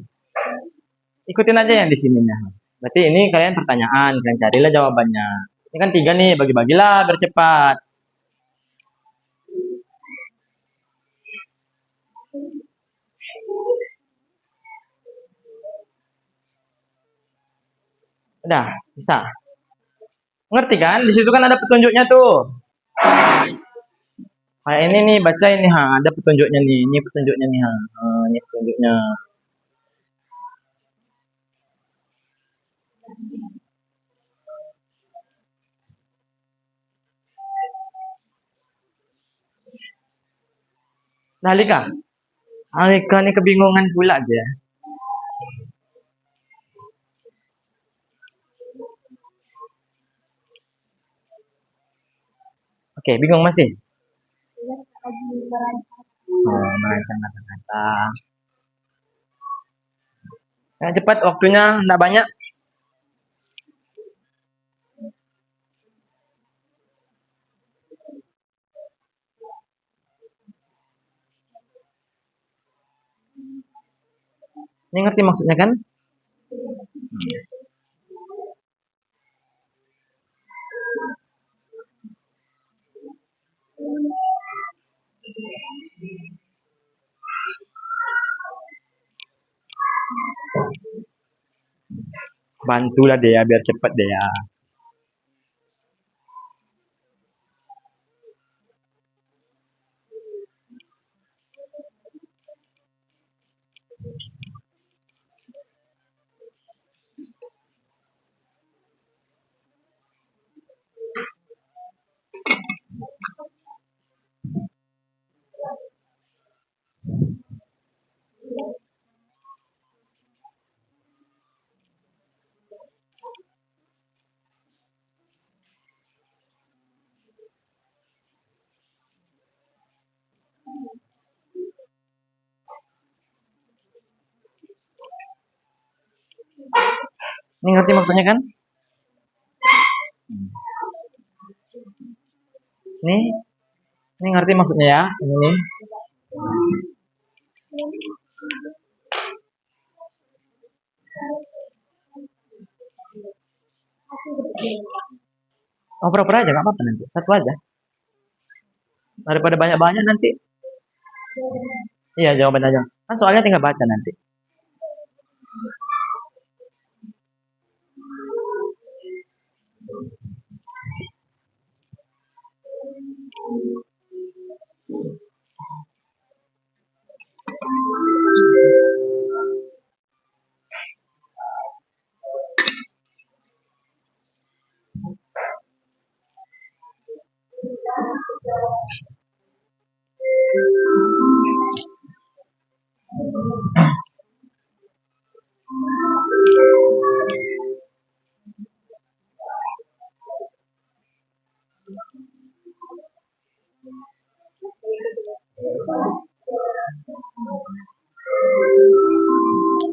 Ikutin aja yang di sini nih. Berarti ini kalian pertanyaan, kalian carilah jawabannya. Ini kan 3 nih, bagi-bagilah biar cepat. Udah, bisa. Ngerti kan? Di situ kan ada petunjuknya tuh. Kayak ini nih, baca ini ada petunjuknya nih. Ini petunjuknya nih ini petunjuknya. Nah, Alika nih kebingungan pula dia. Oke, bingung masih? Merancang kata-kata. Yang cepat, waktunya enggak banyak. Ini ngerti maksudnya kan? Bantulah dia biar cepat dia. Ini ngerti maksudnya kan? Ini ngerti maksudnya ya? Ini. Oh, pura-pura aja, nggak apa-apa nanti. Satu aja. Daripada banyak-banyak nanti. Iya, jawaban aja. Kan soalnya tinggal baca nanti.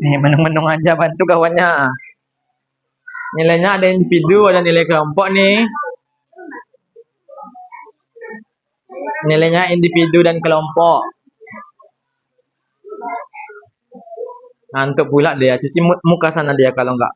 Nih, menung-menung aja bantu kawannya. Nilainya ada individu, ada nilai kelompok nih. Nilainya individu dan kelompok. Ngantuk pula dia, cuci muka sana dia kalau enggak.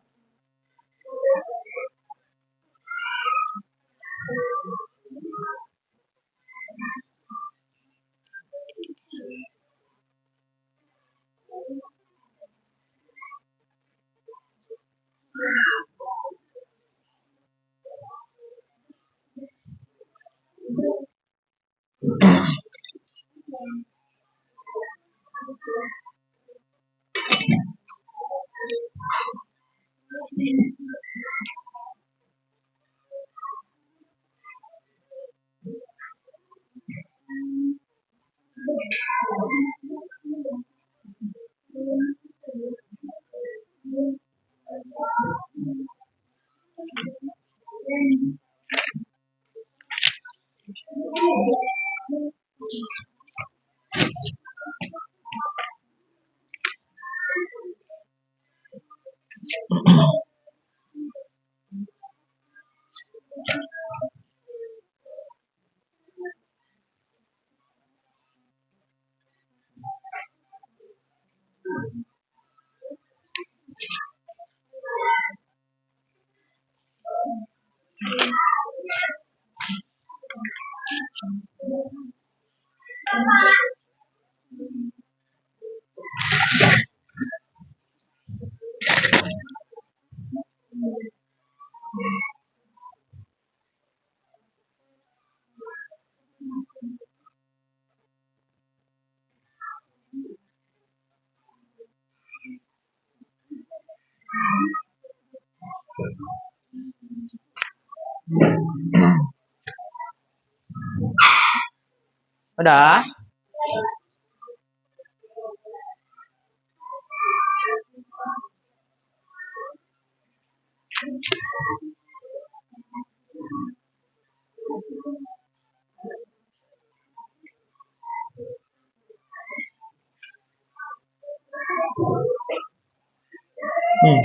Udah?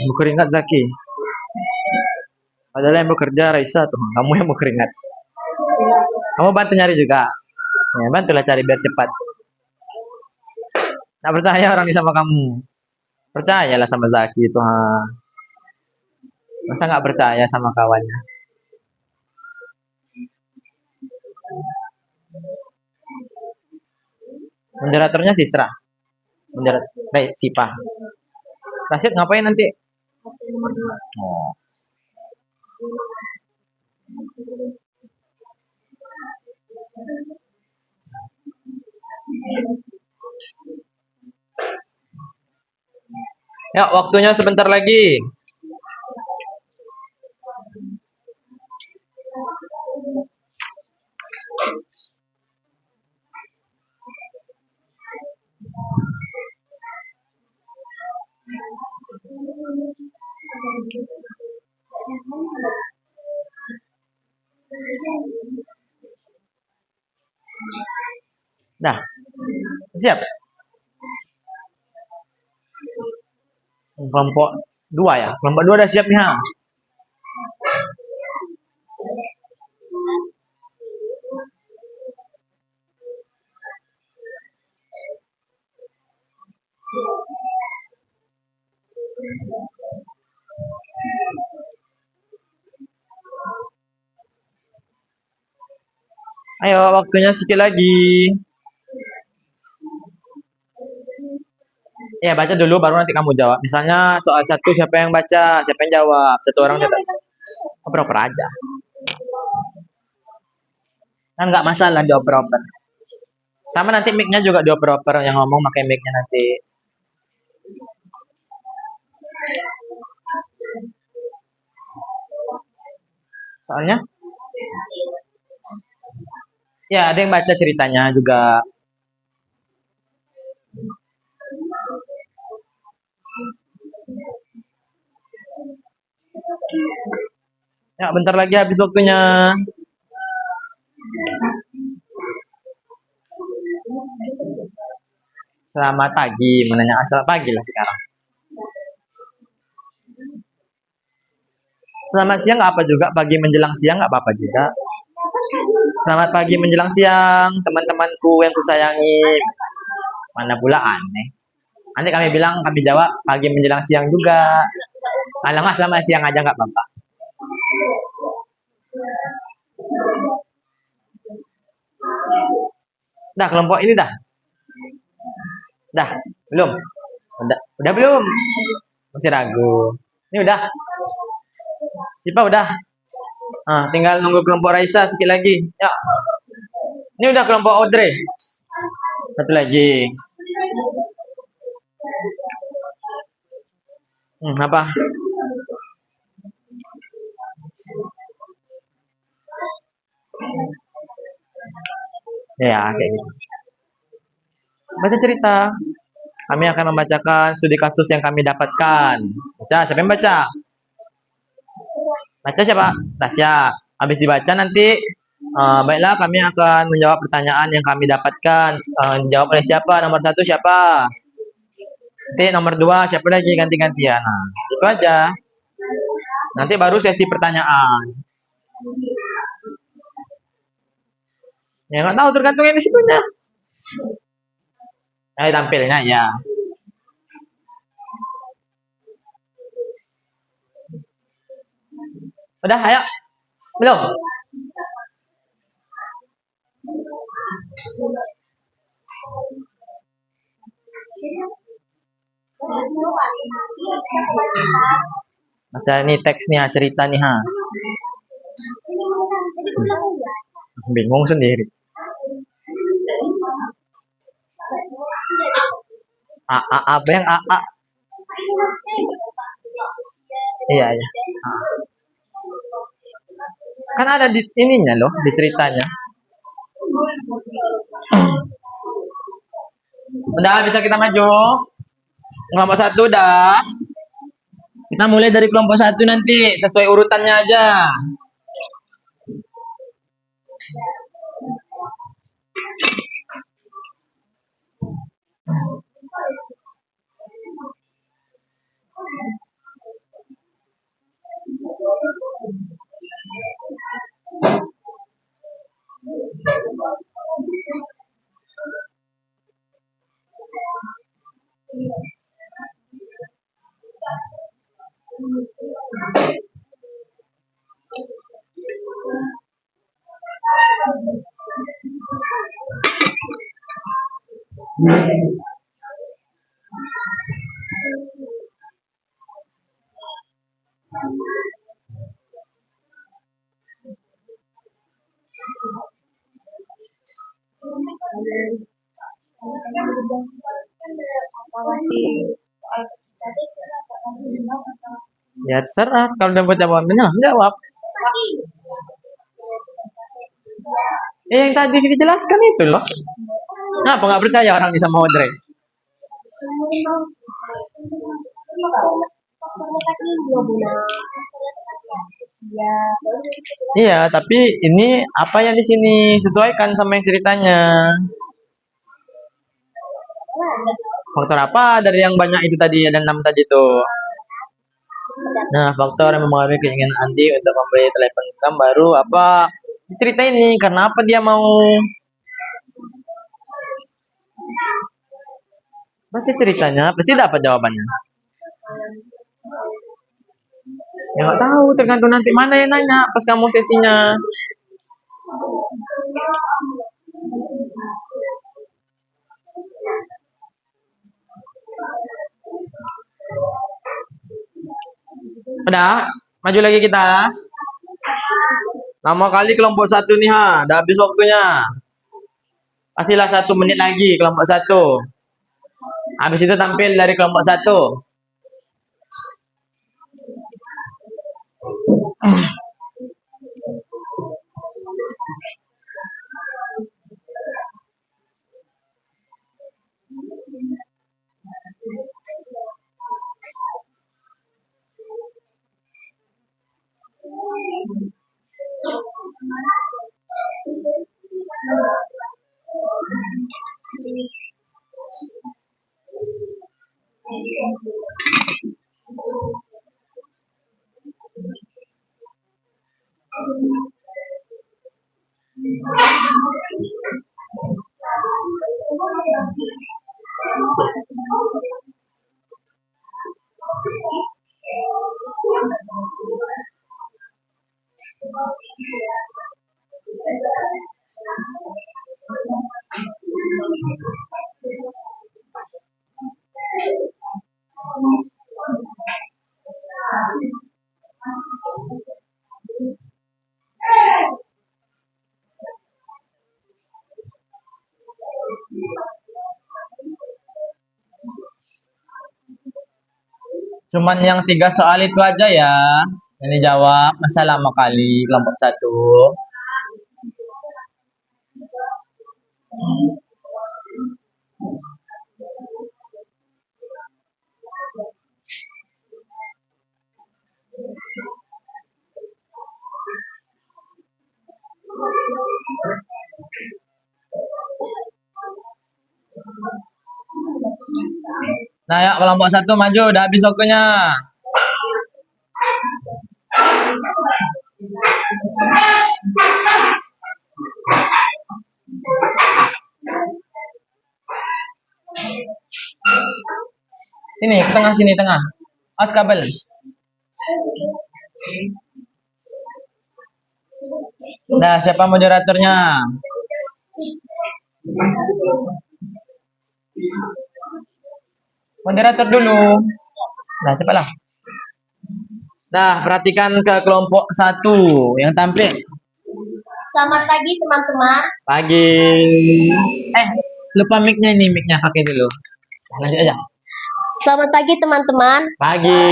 Berkeringat Zaki. Padahal yang bekerja Raisa tuh, kamu yang berkeringat. Kamu bantu nyari juga. Ya, bantulah cari biar cepat. Nggak percaya orang ini sama kamu. Percayalah sama Zaki itu. Ha. Masa nggak percaya sama kawannya? Moderatornya Sisra. Baik, Sipa. Rashid ngapain nanti? Oh. Ya, waktunya sebentar lagi. Nah, siap. Kelompok 2 ya. Kelompok 2 udah siap nih, ha. Ayo, waktunya sedikit lagi. Ya, baca dulu baru nanti kamu jawab. Misalnya soal 1 siapa yang baca, siapa yang jawab. 1 orang jawab. Oper-oper aja. Kan nggak masalah dioper-oper. Sama nanti mic-nya juga dioper-oper, yang ngomong pakai mic-nya nanti. Soalnya ya ada yang baca ceritanya juga. Ya, bentar lagi habis waktunya. Selamat pagi, menanya asal pagi lah sekarang. Selamat siang nggak apa juga, pagi menjelang siang nggak apa-apa juga. Selamat pagi menjelang siang, teman-temanku yang kusayangi. Mana pula aneh. Nanti kami bilang, kami jawab pagi menjelang siang juga. Kalau nggak selamat siang aja nggak apa-apa. Dah, kelompok ini dah. Dah, belum? Udah belum? Masih ragu. Ini udah. Siapa udah? Tinggal nunggu kelompok Raisa sedikit lagi. Ya. Ini udah kelompok Audrey. 1 lagi. Apa? Ya, kayak gitu. Baca cerita. Kami akan membacakan studi kasus yang kami dapatkan. Baca, siapa yang baca? Baca siapa? Tasya. Habis dibaca nanti, baiklah kami akan menjawab pertanyaan yang kami dapatkan. Dijawab oleh siapa? Nomor 1 siapa? Nanti nomor 2 siapa lagi, ganti-gantian. Nah, itu aja. Nanti baru sesi pertanyaan. Ya nggak tahu, tergantung yang di situnya. Tampilnya ya. Udah, ayo. Belum? Baca nih teks nih, cerita nih, ha. Bingung sendiri. Apa yang A? Iya. Kan ada di ininya loh, di ceritanya. Udah bisa kita maju. Kelompok 1 udah. Kita mulai dari kelompok 1 nanti sesuai urutannya aja. Ya terserah, kalau udah buat jawabannya jawab. Yang tadi kita jelaskan itu loh. Kenapa nggak percaya orang ini sama Audrey? Iya, tapi ini apa yang di sini sesuaikan sama yang ceritanya. Faktor apa dari yang banyak itu tadi, ada 6 tadi tuh. Nah, faktor yang mempengaruhi keinginan Andi untuk membeli telepon genggam baru apa? Cerita ini karena apa dia mau? Baca ceritanya, pasti dapat jawabannya. Ya nggak tahu, tergantung nanti mana yang nanya pas kamu sesinya. Udah, maju lagi kita. Lama kali kelompok 1 nih udah habis waktunya. Kasihlah 1 menit lagi kelompok 1. Habis itu tampil dari kelompok 1. Cuman yang 3 soal itu aja ya. Ini jawab, masa lama kali kelompok 1. Nah, ya kelompok 1 maju, udah habis waktunya. Sini, ke tengah sini, tengah. Awas kabel. Nah, siapa moderatornya? Moderator dulu. Nah, cepatlah. Nah, perhatikan ke kelompok 1 yang tampil. Selamat pagi teman-teman. Pagi. Lupa mic-nya ini, mic-nya pakai dulu. Lanjut aja. Selamat pagi teman-teman. Pagi.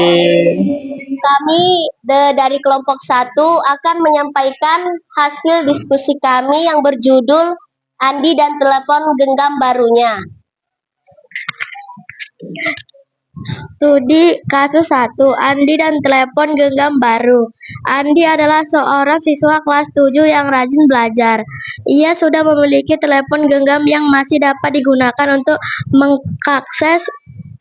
dari kelompok 1 akan menyampaikan hasil diskusi kami yang berjudul Andi dan telepon genggam barunya. Studi kasus 1, Andi dan telepon genggam baru. Andi adalah seorang siswa kelas 7 yang rajin belajar. Ia sudah memiliki telepon genggam yang masih dapat digunakan untuk mengakses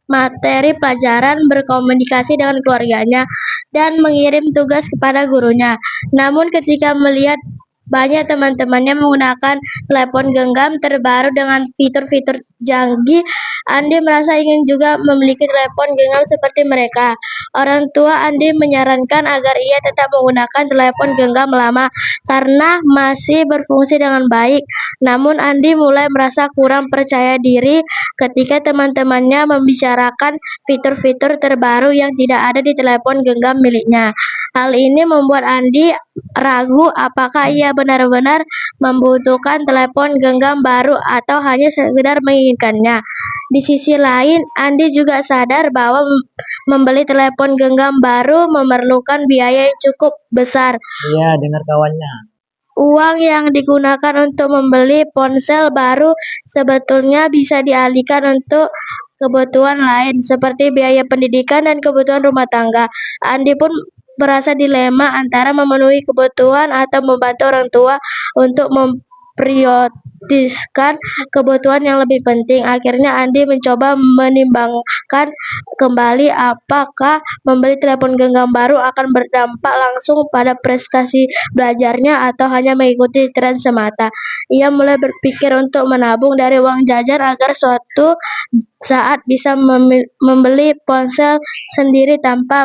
materi pelajaran, berkomunikasi dengan keluarganya, dan mengirim tugas kepada gurunya. Namun ketika melihat banyak teman-temannya menggunakan telepon genggam terbaru dengan fitur-fitur canggih, Andi merasa ingin juga memiliki telepon genggam seperti mereka. Orang tua Andi menyarankan agar ia tetap menggunakan telepon genggam lama karena masih berfungsi dengan baik. Namun Andi mulai merasa kurang percaya diri ketika teman-temannya membicarakan fitur-fitur terbaru yang tidak ada di telepon genggam miliknya. Hal ini membuat Andi ragu apakah ia benar-benar membutuhkan telepon genggam baru atau hanya sekedar menginginkannya. Di sisi lain, Andi juga sadar bahwa membeli telepon genggam baru memerlukan biaya yang cukup besar. Iya, dengar kawannya. Uang yang digunakan untuk membeli ponsel baru sebetulnya bisa dialihkan untuk kebutuhan lain seperti biaya pendidikan dan kebutuhan rumah tangga. Andi pun merasa dilema antara memenuhi kebutuhan atau membantu orang tua untuk memprioritaskan kebutuhan yang lebih penting. Akhirnya Andi mencoba menimbangkan kembali apakah membeli telepon genggam baru akan berdampak langsung pada prestasi belajarnya atau hanya mengikuti tren semata. Ia mulai berpikir untuk menabung dari uang jajan agar suatu saat bisa membeli ponsel sendiri tanpa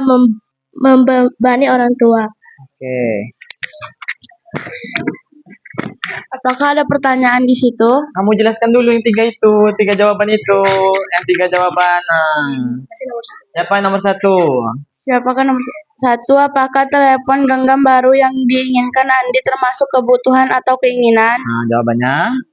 membebani orang tua. Oke. Apakah ada pertanyaan di situ? Kamu jelaskan dulu yang 3 itu, 3 jawaban itu, yang 3 jawaban. Siapa yang nomor 1? Siapakah nomor 1? Apakah telepon genggam baru yang diinginkan Andi termasuk kebutuhan atau keinginan? Nah, jawabannya.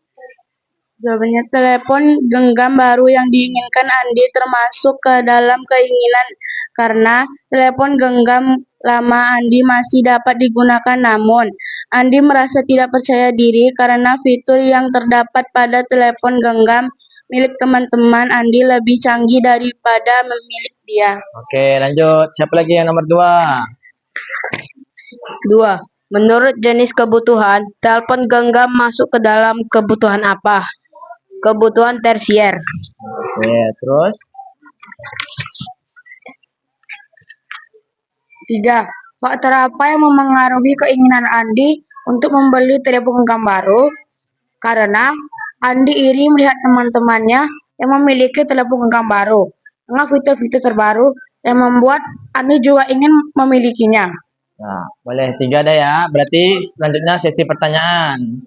Jawabannya, telepon genggam baru yang diinginkan Andi termasuk ke dalam keinginan karena telepon genggam lama Andi masih dapat digunakan, namun Andi merasa tidak percaya diri karena fitur yang terdapat pada telepon genggam milik teman-teman Andi lebih canggih daripada milik dia. Oke, lanjut. Siapa lagi yang nomor 2? 2. Menurut jenis kebutuhan, telepon genggam masuk ke dalam kebutuhan apa? Kebutuhan tersier. Oke, terus? 3. Faktor apa yang memengaruhi keinginan Andi untuk membeli telepon genggam baru? Karena Andi iri melihat teman-temannya yang memiliki telepon genggam baru dengan fitur-fitur terbaru yang membuat Andi juga ingin memilikinya. Nah, boleh 3 dah ya. Berarti selanjutnya sesi pertanyaan.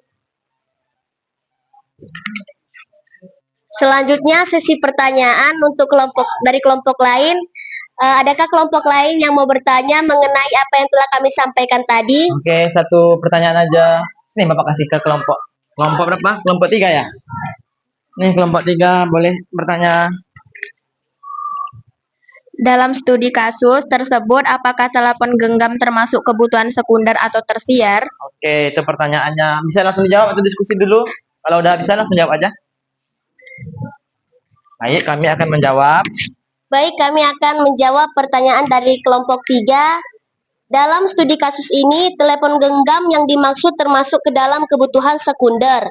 Selanjutnya sesi pertanyaan untuk kelompok lain. Adakah kelompok lain yang mau bertanya mengenai apa yang telah kami sampaikan tadi? Oke, 1 pertanyaan aja. Sini Bapak kasih ke kelompok. Kelompok berapa? Kelompok 3 ya? Nih kelompok 3 boleh bertanya. Dalam studi kasus tersebut, apakah telepon genggam termasuk kebutuhan sekunder atau tersier? Oke, itu pertanyaannya. Bisa langsung dijawab atau diskusi dulu? Kalau udah bisa langsung jawab aja. Baik, kami akan menjawab. Baik, kami akan menjawab pertanyaan dari kelompok 3. Dalam studi kasus ini, telepon genggam yang dimaksud termasuk ke dalam kebutuhan sekunder.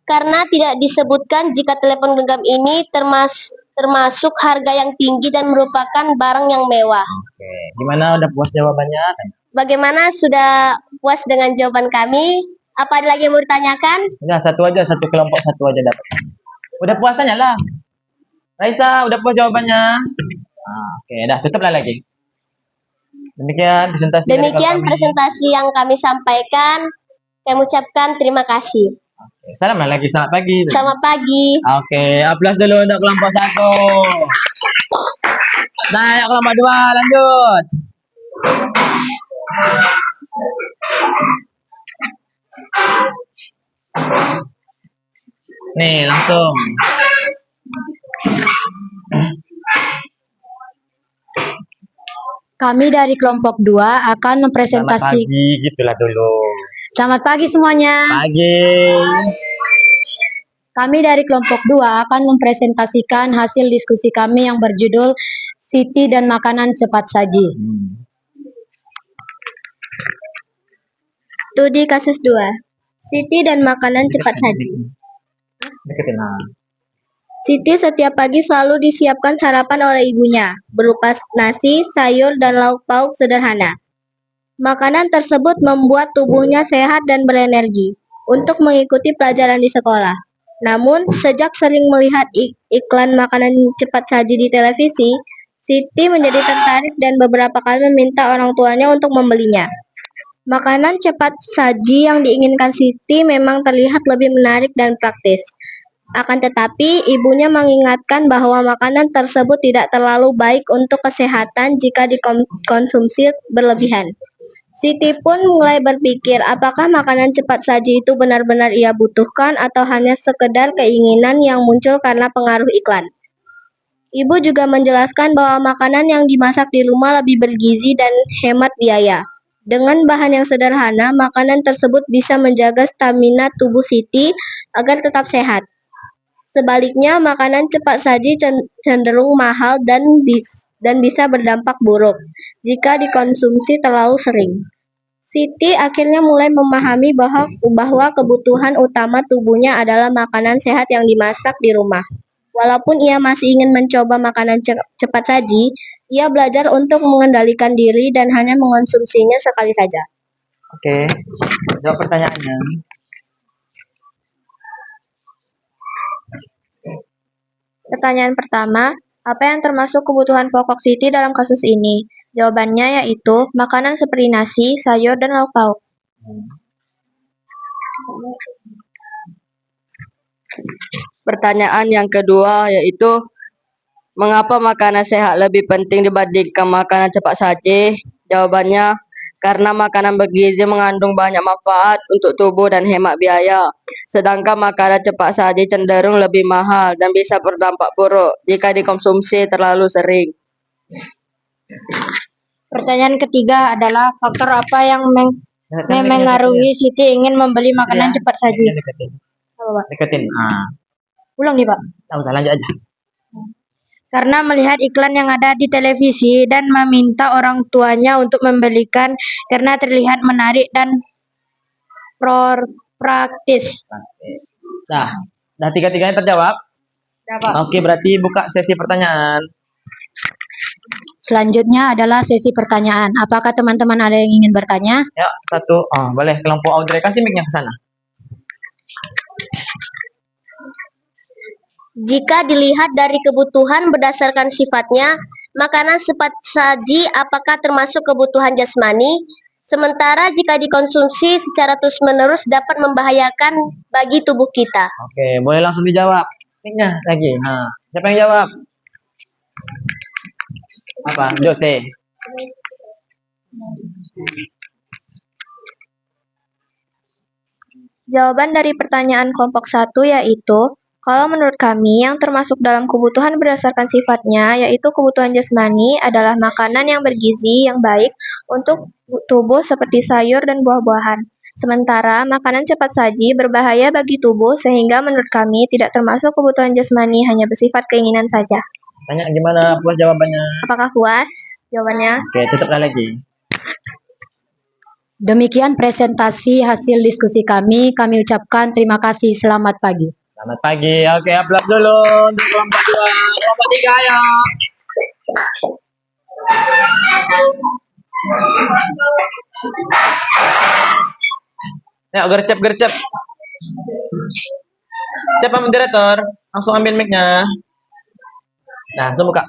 Karena tidak disebutkan jika telepon genggam ini termasuk harga yang tinggi dan merupakan barang yang mewah. Oke, gimana? Udah puas jawabannya? Bagaimana, sudah puas dengan jawaban kami? Apa ada lagi yang mau ditanyakan? Udah, 1 aja, 1 kelompok 1 aja dapat. Udah puas tanya lah. Raisa, udah puas jawabannya? Nah, oke, dah tutuplah lagi. Demikian presentasi. Presentasi yang kami sampaikan. Kami ucapkan terima kasih. Oke, salam lagi, selamat pagi. Selamat pagi. Oke, aplaus dulu untuk kelompok 1. Nah, kelompok 2 lanjut. Nih, langsung. Kami dari kelompok 2 akan Selamat mempresentasi. pagi, gitulah dulu. Selamat pagi semuanya. Pagi. Kami dari kelompok 2 akan mempresentasikan hasil diskusi kami yang berjudul Siti dan Makanan Cepat Saji. Studi kasus 2. Siti dan makanan cepat saji. Deketin. Siti setiap pagi selalu disiapkan sarapan oleh ibunya, berupa nasi, sayur, dan lauk pauk sederhana. Makanan tersebut membuat tubuhnya sehat dan berenergi untuk mengikuti pelajaran di sekolah. Namun, sejak sering melihat iklan makanan cepat saji di televisi, Siti menjadi tertarik dan beberapa kali meminta orang tuanya untuk membelinya. Makanan cepat saji yang diinginkan Siti memang terlihat lebih menarik dan praktis. Akan tetapi, ibunya mengingatkan bahwa makanan tersebut tidak terlalu baik untuk kesehatan jika dikonsumsi berlebihan. Siti pun mulai berpikir apakah makanan cepat saji itu benar-benar ia butuhkan atau hanya sekedar keinginan yang muncul karena pengaruh iklan. Ibu juga menjelaskan bahwa makanan yang dimasak di rumah lebih bergizi dan hemat biaya. Dengan bahan yang sederhana, makanan tersebut bisa menjaga stamina tubuh Siti agar tetap sehat. Sebaliknya, makanan cepat saji cenderung mahal dan bisa berdampak buruk jika dikonsumsi terlalu sering. Siti akhirnya mulai memahami bahwa kebutuhan utama tubuhnya adalah makanan sehat yang dimasak di rumah. Walaupun ia masih ingin mencoba makanan cepat saji, ia belajar untuk mengendalikan diri dan hanya mengonsumsinya sekali saja. Oke, jawab pertanyaannya. Pertanyaan pertama, apa yang termasuk kebutuhan pokok Siti dalam kasus ini? Jawabannya yaitu makanan seperti nasi, sayur, dan lauk pauk. Pertanyaan yang kedua yaitu mengapa makanan sehat lebih penting dibandingkan makanan cepat saji? Jawabannya karena makanan bergizi mengandung banyak manfaat untuk tubuh dan hemat biaya. Sedangkan makanan cepat saji cenderung lebih mahal dan bisa berdampak buruk jika dikonsumsi terlalu sering. Pertanyaan ketiga adalah faktor apa yang memengaruhi Siti ingin membeli makanan cepat saji? Deketin. Ulang nih, Pak. Tak usah, lanjut aja. Karena melihat iklan yang ada di televisi dan meminta orang tuanya untuk membelikan karena terlihat menarik dan praktis. Dah tiga-tiganya terjawab? Dapat. Oke, berarti buka sesi pertanyaan. Selanjutnya adalah sesi pertanyaan. Apakah teman-teman ada yang ingin bertanya? Ya, satu. Oh, boleh. Kelompok Audrey, kasih mic-nya ke sana. Jika dilihat dari kebutuhan berdasarkan sifatnya, makanan cepat saji apakah termasuk kebutuhan jasmani? Sementara jika dikonsumsi secara terus-menerus dapat membahayakan bagi tubuh kita. Oke, boleh langsung dijawab. Mic-nya lagi. Siapa yang jawab? Apa? Jose. Jawaban dari pertanyaan kelompok 1 yaitu, kalau menurut kami yang termasuk dalam kebutuhan berdasarkan sifatnya, yaitu kebutuhan jasmani adalah makanan yang bergizi yang baik untuk tubuh seperti sayur dan buah-buahan. Sementara makanan cepat saji berbahaya bagi tubuh sehingga menurut kami tidak termasuk kebutuhan jasmani, hanya bersifat keinginan saja. Tanya gimana? Puas jawabannya? Apakah puas jawabannya? Oke, tutuplah lagi. Demikian presentasi hasil diskusi kami. Kami ucapkan terima kasih. Selamat pagi. Selamat pagi. Oke, aplaus dulu untuk kelompok 2. Kelompok 3 ya. Ya, gercep. Siapa moderator? Langsung ambil mic-nya. Nah, langsung buka.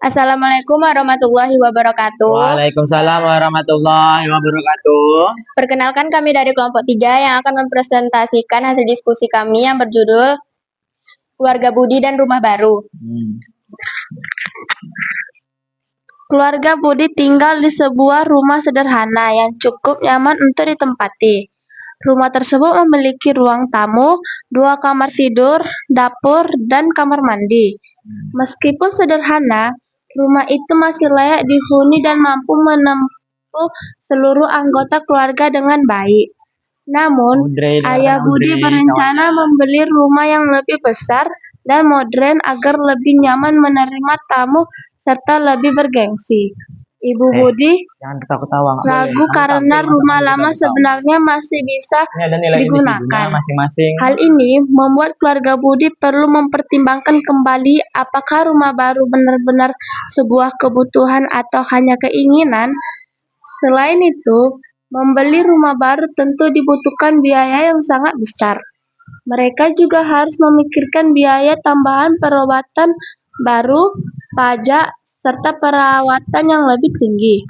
Assalamualaikum warahmatullahi wabarakatuh. Waalaikumsalam warahmatullahi wabarakatuh. Perkenalkan kami dari kelompok 3 yang akan mempresentasikan hasil diskusi kami yang berjudul Keluarga Budi dan Rumah Baru. Keluarga Budi tinggal di sebuah rumah sederhana yang cukup nyaman untuk ditempati. Rumah tersebut memiliki ruang tamu, 2 kamar tidur, dapur, dan kamar mandi. Meskipun sederhana, Rumah itu masih layak dihuni dan mampu menampung seluruh anggota keluarga dengan baik. Namun, Ayah Budi berencana membeli rumah yang lebih besar dan modern agar lebih nyaman menerima tamu serta lebih bergengsi. Ibu Budi Jangan ketawa-ketawa. nggak boleh. ragu Nanti karena tampil, rumah mata kamu lama juga tahu. sebenarnya masih bisa Ini ada nilai individunya digunakan. masing-masing. Hal ini membuat keluarga Budi perlu mempertimbangkan kembali apakah rumah baru benar-benar sebuah kebutuhan atau hanya keinginan. Selain itu, membeli rumah baru tentu dibutuhkan biaya yang sangat besar. Mereka juga harus memikirkan biaya tambahan perawatan baru, pajak, serta perawatan yang lebih tinggi.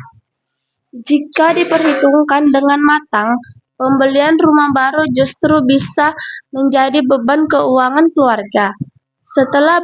Jika diperhitungkan dengan matang, pembelian rumah baru justru bisa menjadi beban keuangan keluarga. Setelah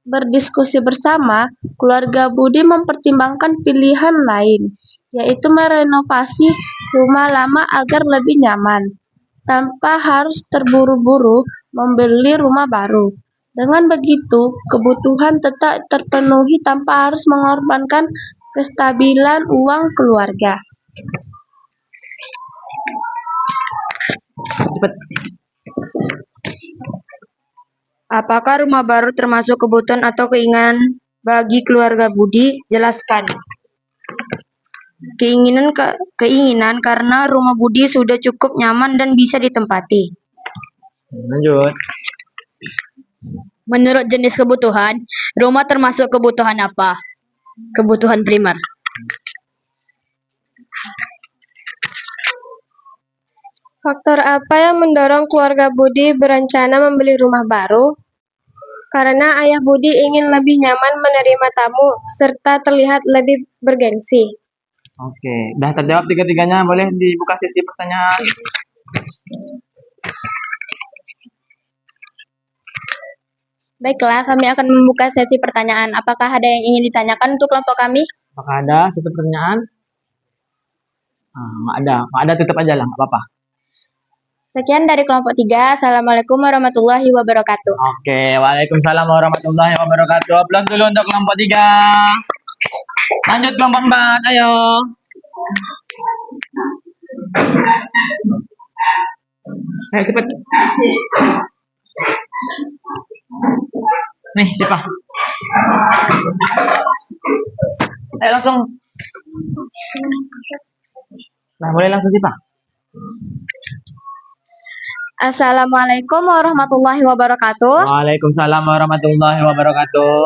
berdiskusi bersama, keluarga Budi mempertimbangkan pilihan lain, yaitu merenovasi rumah lama agar lebih nyaman, tanpa harus terburu-buru membeli rumah baru. Dengan begitu, kebutuhan tetap terpenuhi tanpa harus mengorbankan kestabilan uang keluarga. Cepet. Apakah rumah baru termasuk kebutuhan atau keinginan bagi keluarga Budi? Jelaskan. Keinginan karena rumah Budi sudah cukup nyaman dan bisa ditempati. Lanjut. Menurut jenis kebutuhan, rumah termasuk kebutuhan apa? Kebutuhan primer. Faktor apa yang mendorong keluarga Budi berencana membeli rumah baru? Karena Ayah Budi ingin lebih nyaman menerima tamu serta terlihat lebih bergengsi. Oke, udah terjawab tiga-tiganya. Boleh dibuka sesi pertanyaan. Baiklah, kami akan membuka sesi pertanyaan. Apakah ada yang ingin ditanyakan untuk kelompok kami? Apakah ada satu pertanyaan? Nggak ada. Nggak ada, tutup aja lah, nggak apa-apa. Sekian dari kelompok 3. Assalamualaikum warahmatullahi wabarakatuh. Oke, waalaikumsalam warahmatullahi wabarakatuh. Aplaus dulu untuk kelompok 3. Lanjut kelompok 4, ayo. Ayo cepet. Nih, siapa? Ayo langsung. Nah, boleh langsung siapa? Assalamualaikum warahmatullahi wabarakatuh. Waalaikumsalam warahmatullahi wabarakatuh.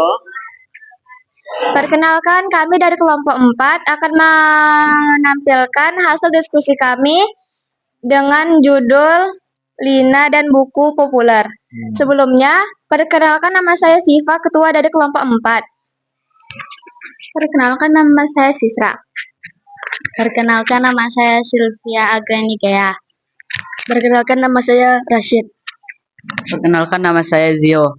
Perkenalkan, kami dari kelompok 4 akan menampilkan hasil diskusi kami dengan judul Lina dan Buku Populer. Sebelumnya, perkenalkan nama saya Siva, ketua dari kelompok 4. Perkenalkan nama saya Sisra. Perkenalkan nama saya Sylvia Agranikea. Perkenalkan nama saya Rashid. Perkenalkan nama saya Zio.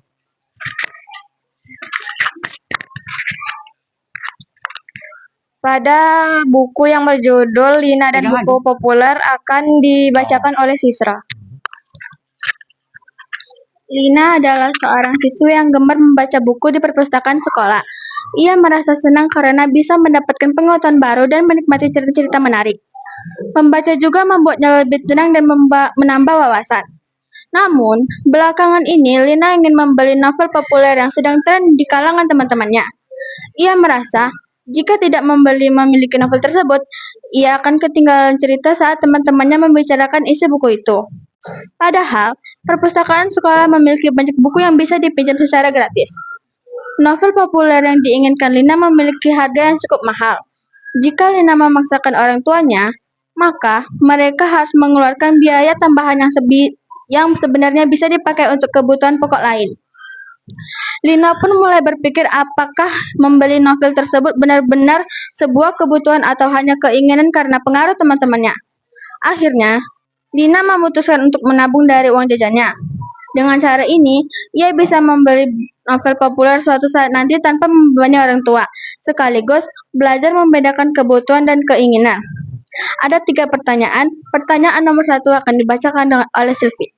Pada buku yang berjudul Lina dan Buku Populer akan dibacakan oleh Sisra. Lina adalah seorang siswi yang gemar membaca buku di perpustakaan sekolah. Ia merasa senang karena bisa mendapatkan pengetahuan baru dan menikmati cerita-cerita menarik. Membaca juga membuatnya lebih tenang dan menambah wawasan. Namun, belakangan ini Lina ingin membeli novel populer yang sedang tren di kalangan teman-temannya. Ia merasa jika tidak memiliki novel tersebut, ia akan ketinggalan cerita saat teman-temannya membicarakan isi buku itu. Padahal, perpustakaan sekolah memiliki banyak buku yang bisa dipinjam secara gratis. Novel populer yang diinginkan Lina memiliki harga yang cukup mahal. Jika Lina memaksakan orang tuanya, maka mereka harus mengeluarkan biaya tambahan yang sebenarnya bisa dipakai untuk kebutuhan pokok lain. Lina pun mulai berpikir apakah membeli novel tersebut benar-benar sebuah kebutuhan atau hanya keinginan karena pengaruh teman-temannya. Akhirnya, Lina memutuskan untuk menabung dari uang jajannya. Dengan cara ini, ia bisa membeli novel populer suatu saat nanti tanpa membebani orang tua, sekaligus belajar membedakan kebutuhan dan keinginan. Ada 3 pertanyaan. Pertanyaan nomor 1 akan dibacakan oleh Sylvie.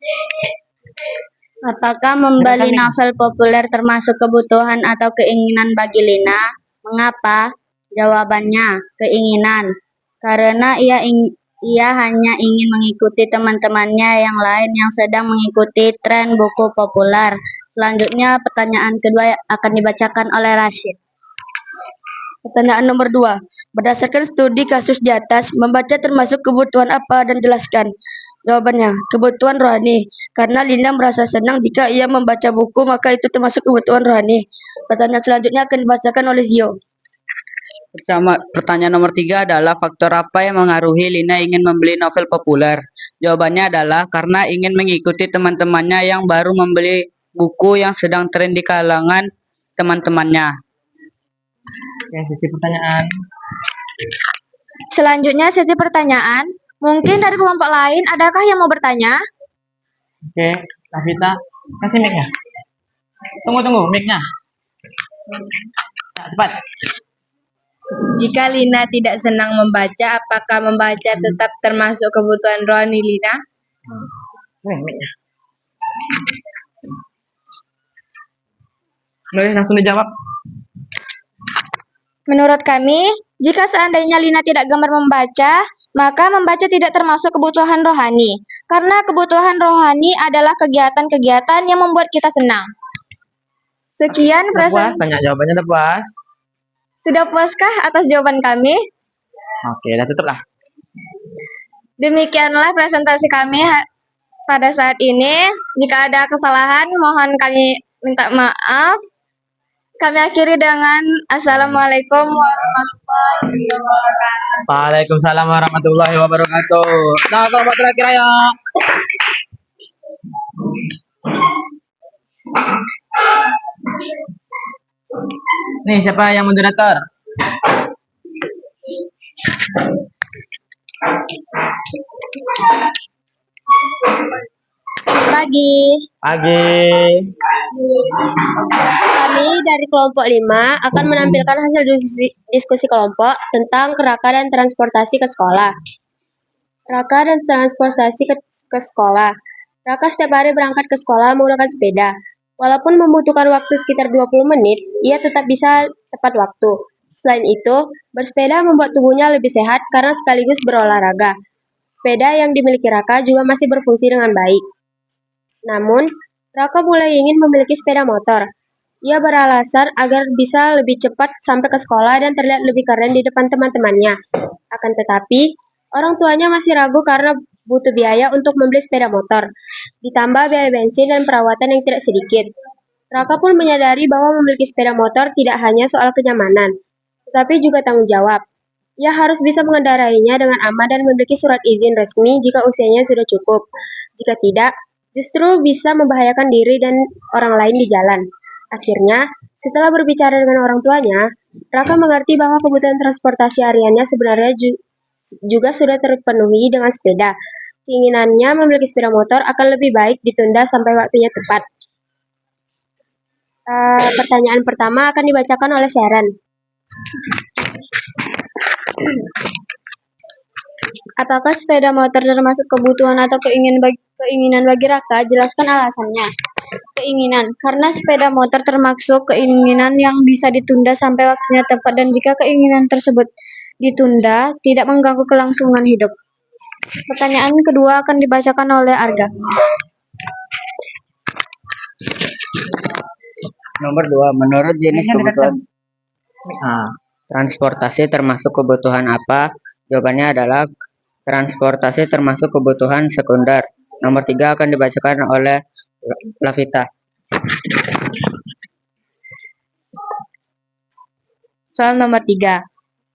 Apakah membeli Kami. novel populer termasuk kebutuhan atau keinginan bagi Lina? Mengapa? Jawabannya, keinginan. Karena ia hanya ingin mengikuti teman-temannya yang lain yang sedang mengikuti tren buku populer. Selanjutnya, pertanyaan kedua akan dibacakan oleh Rashid. Pertanyaan nomor 2. Berdasarkan studi kasus di atas, membaca termasuk kebutuhan apa dan jelaskan. Jawabannya, kebutuhan rohani. Karena Lina merasa senang jika ia membaca buku, maka itu termasuk kebutuhan rohani. Pertanyaan selanjutnya akan dibacakan oleh Zio. Pertanyaan nomor 3 adalah faktor apa yang mengaruhi Lina ingin membeli novel populer? Jawabannya adalah karena ingin mengikuti teman-temannya yang baru membeli buku yang sedang tren di kalangan teman-temannya. Oke, sesi pertanyaan. Selanjutnya sesi pertanyaan. Mungkin dari kelompok lain, adakah yang mau bertanya? Oke, Lavita, kasih mic-nya. Tunggu, mic-nya. Nah, cepat. Jika Lina tidak senang membaca, apakah membaca tetap termasuk kebutuhan rohani Lina? Nih, mic-nya. Boleh langsung dijawab. Menurut kami, jika seandainya Lina tidak gemar membaca, maka membaca tidak termasuk kebutuhan rohani. Karena kebutuhan rohani adalah kegiatan-kegiatan yang membuat kita senang. Sekian Udah puas, tanya jawabannya udah puas. Sudah puaskah atas jawaban kami? Oke, udah tutup lah. Demikianlah presentasi kami pada saat ini. Jika ada kesalahan, mohon kami minta maaf. Kami akhiri dengan Assalamualaikum warahmatullahi wabarakatuh. Waalaikumsalam warahmatullahi wabarakatuh. Nah, kelompok terakhir ayo. Nih, siapa yang moderator? Pagi. Kami dari kelompok 5 akan menampilkan hasil diskusi kelompok tentang keraka dan transportasi ke sekolah. Raka dan transportasi ke sekolah. Raka setiap hari berangkat ke sekolah menggunakan sepeda. Walaupun membutuhkan waktu sekitar 20 menit, ia tetap bisa tepat waktu. Selain itu, bersepeda membuat tubuhnya lebih sehat karena sekaligus berolahraga. Sepeda yang dimiliki Raka juga masih berfungsi dengan baik. Namun, Raka mulai ingin memiliki sepeda motor. Ia beralasan agar bisa lebih cepat sampai ke sekolah dan terlihat lebih keren di depan teman-temannya. Akan tetapi, orang tuanya masih ragu karena butuh biaya untuk membeli sepeda motor, ditambah biaya bensin dan perawatan yang tidak sedikit. Raka pun menyadari bahwa memiliki sepeda motor tidak hanya soal kenyamanan, tetapi juga tanggung jawab. Ia harus bisa mengendarainya dengan aman dan memiliki surat izin resmi jika usianya sudah cukup. Jika tidak, justru bisa membahayakan diri dan orang lain di jalan. Akhirnya, setelah berbicara dengan orang tuanya, Raka mengerti bahwa kebutuhan transportasi hariannya sebenarnya juga sudah terpenuhi dengan sepeda. Keinginannya memiliki sepeda motor akan lebih baik ditunda sampai waktunya tepat. Pertanyaan pertama akan dibacakan oleh Sharon. Apakah sepeda motor termasuk kebutuhan atau keinginan bagi Raka? Jelaskan alasannya. Keinginan, karena sepeda motor termasuk keinginan yang bisa ditunda sampai waktunya tepat dan jika keinginan tersebut ditunda, tidak mengganggu kelangsungan hidup. Pertanyaan kedua akan dibacakan oleh Arga. Nomor 2, menurut jenis kebutuhan transportasi termasuk kebutuhan apa? Jawabannya adalah transportasi termasuk kebutuhan sekunder. Nomor 3 akan dibacakan oleh Lavita. Soal nomor 3.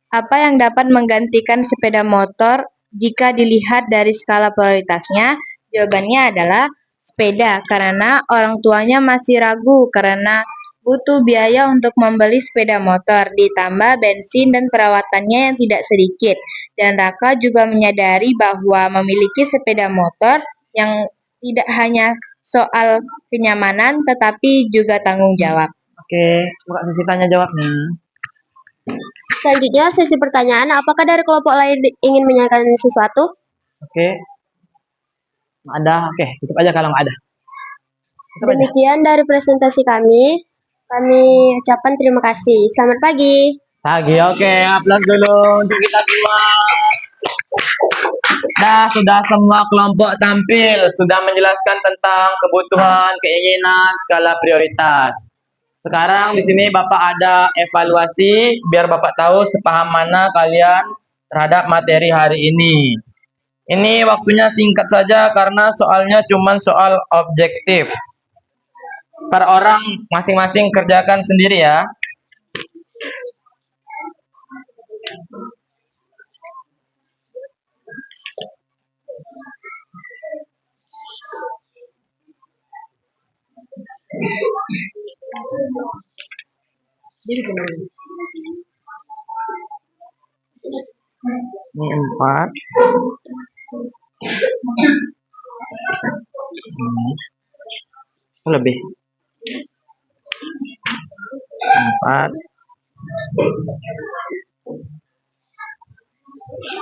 Apa yang dapat menggantikan sepeda motor jika dilihat dari skala prioritasnya? Jawabannya adalah sepeda, karena orang tuanya masih ragu karena butuh biaya untuk membeli sepeda motor, ditambah bensin dan perawatannya yang tidak sedikit. Dan Raka juga menyadari bahwa memiliki sepeda motor yang tidak hanya soal kenyamanan, tetapi juga tanggung jawab. Oke, buka sesi tanya jawabnya. Selanjutnya sesi pertanyaan, apakah dari kelompok lain ingin menanyakan sesuatu? Oke. Nggak ada, oke, tutup aja kalau nggak ada. Demikian dari presentasi kami. Kami ucapkan terima kasih. Selamat pagi. Pagi, oke. Aplaus dulu untuk kita semua. Nah, sudah semua kelompok tampil, sudah menjelaskan tentang kebutuhan, keinginan, skala prioritas. Sekarang di sini Bapak ada evaluasi biar Bapak tahu sepaham mana kalian terhadap materi hari ini. Ini waktunya singkat saja karena soalnya cuma soal objektif. Per orang masing-masing kerjakan sendiri ya. Ini 4. Lebih 4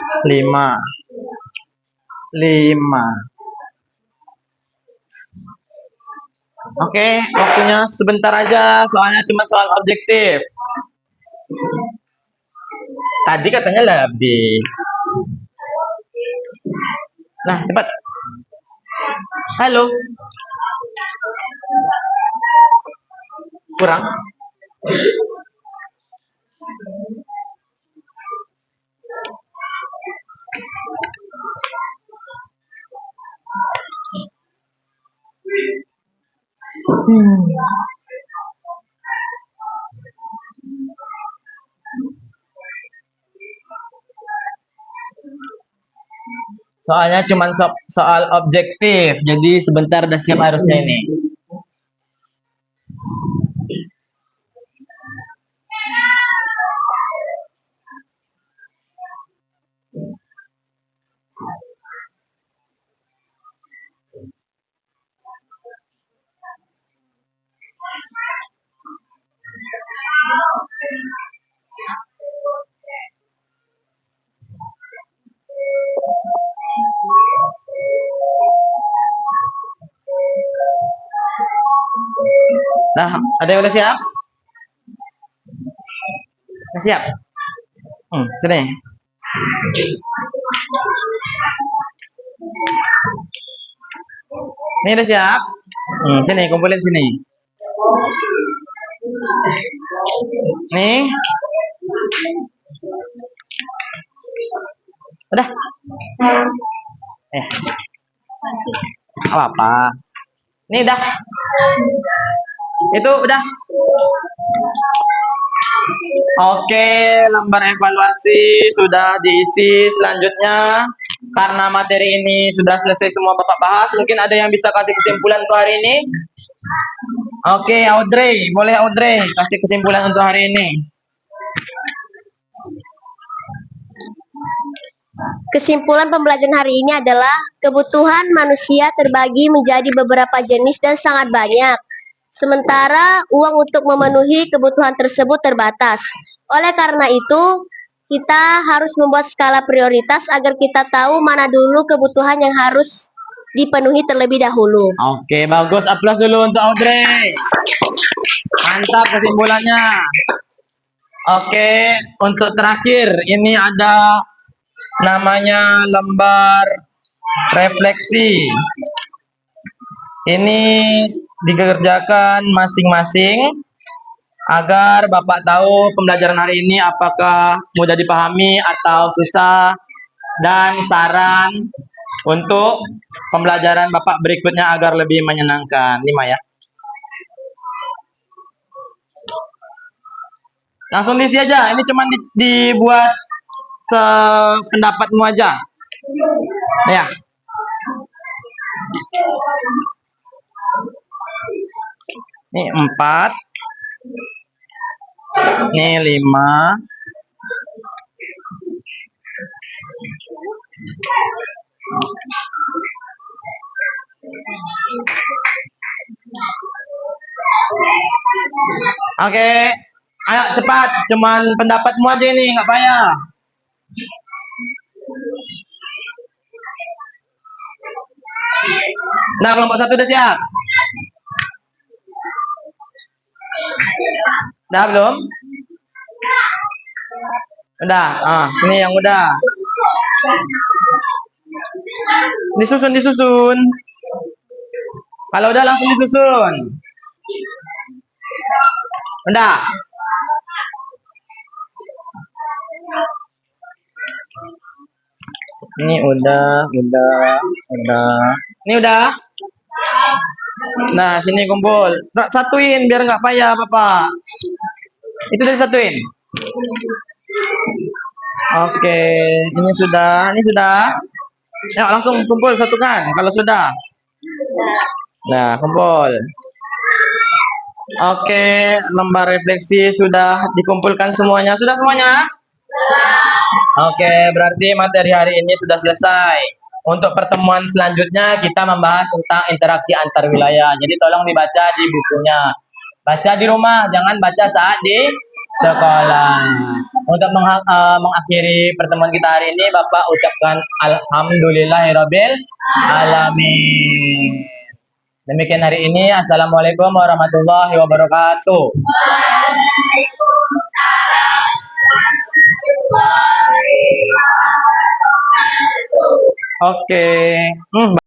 5 Oke, waktunya sebentar aja, soalnya cuma soal objektif. Tadi katanya lebih. Nah, cepat. Halo. Kurang. Soalnya cuma soal objektif, jadi sebentar udah siap harusnya ini. Nah, ada yang udah siap? Udah siap? Sini. Ini udah siap? Sini, kumpulin sini. Nih. Udah? Apa? Nih udah. Itu udah. Oke, lembar evaluasi sudah diisi. Selanjutnya, karena materi ini sudah selesai semua Bapak bahas, mungkin ada yang bisa kasih kesimpulan untuk hari ini? Oke, Audrey, boleh Audrey kasih kesimpulan untuk hari ini. Kesimpulan pembelajaran hari ini adalah kebutuhan manusia terbagi menjadi beberapa jenis dan sangat banyak. Sementara uang untuk memenuhi kebutuhan tersebut terbatas. Oleh karena itu, kita harus membuat skala prioritas agar kita tahu mana dulu kebutuhan yang harus dipenuhi terlebih dahulu. Oke, bagus. Aplaus dulu untuk Audrey. Mantap kesimpulannya. Oke, untuk terakhir, ini ada namanya lembar refleksi. Ini dikerjakan masing-masing agar Bapak tahu pembelajaran hari ini apakah mudah dipahami atau susah, dan saran untuk pembelajaran Bapak berikutnya agar lebih menyenangkan. 5 ya. Langsung diisi aja. Ini cuma dibuat sependapatmu aja. Ya. Ini 4. Ini 5. Oke. Ayo cepat. Cuman pendapatmu aja ini, nggak payah. Nah, kelompok 1 udah siap? Udah belum? Udah. Sini yang udah. Disusun. Kalau udah langsung disusun. Udah. Ini udah. Ini udah. Nah, sini kumpul. Satuin biar nggak payah, Bapak. Itu udah disatuin. Oke, ini sudah. Ya, langsung kumpul satukan kalau sudah. Nah, kumpul. Oke, lembar refleksi sudah dikumpulkan semuanya. Sudah semuanya? Oke, berarti materi hari ini sudah selesai. Untuk pertemuan selanjutnya kita membahas tentang interaksi antar wilayah. Jadi tolong dibaca di bukunya. Baca di rumah, jangan baca saat di sekolah. Untuk mengakhiri pertemuan kita hari ini, Bapak ucapkan alhamdulillahirabbil alamin. Demikian hari ini. Assalamualaikum warahmatullahi wabarakatuh. Oke.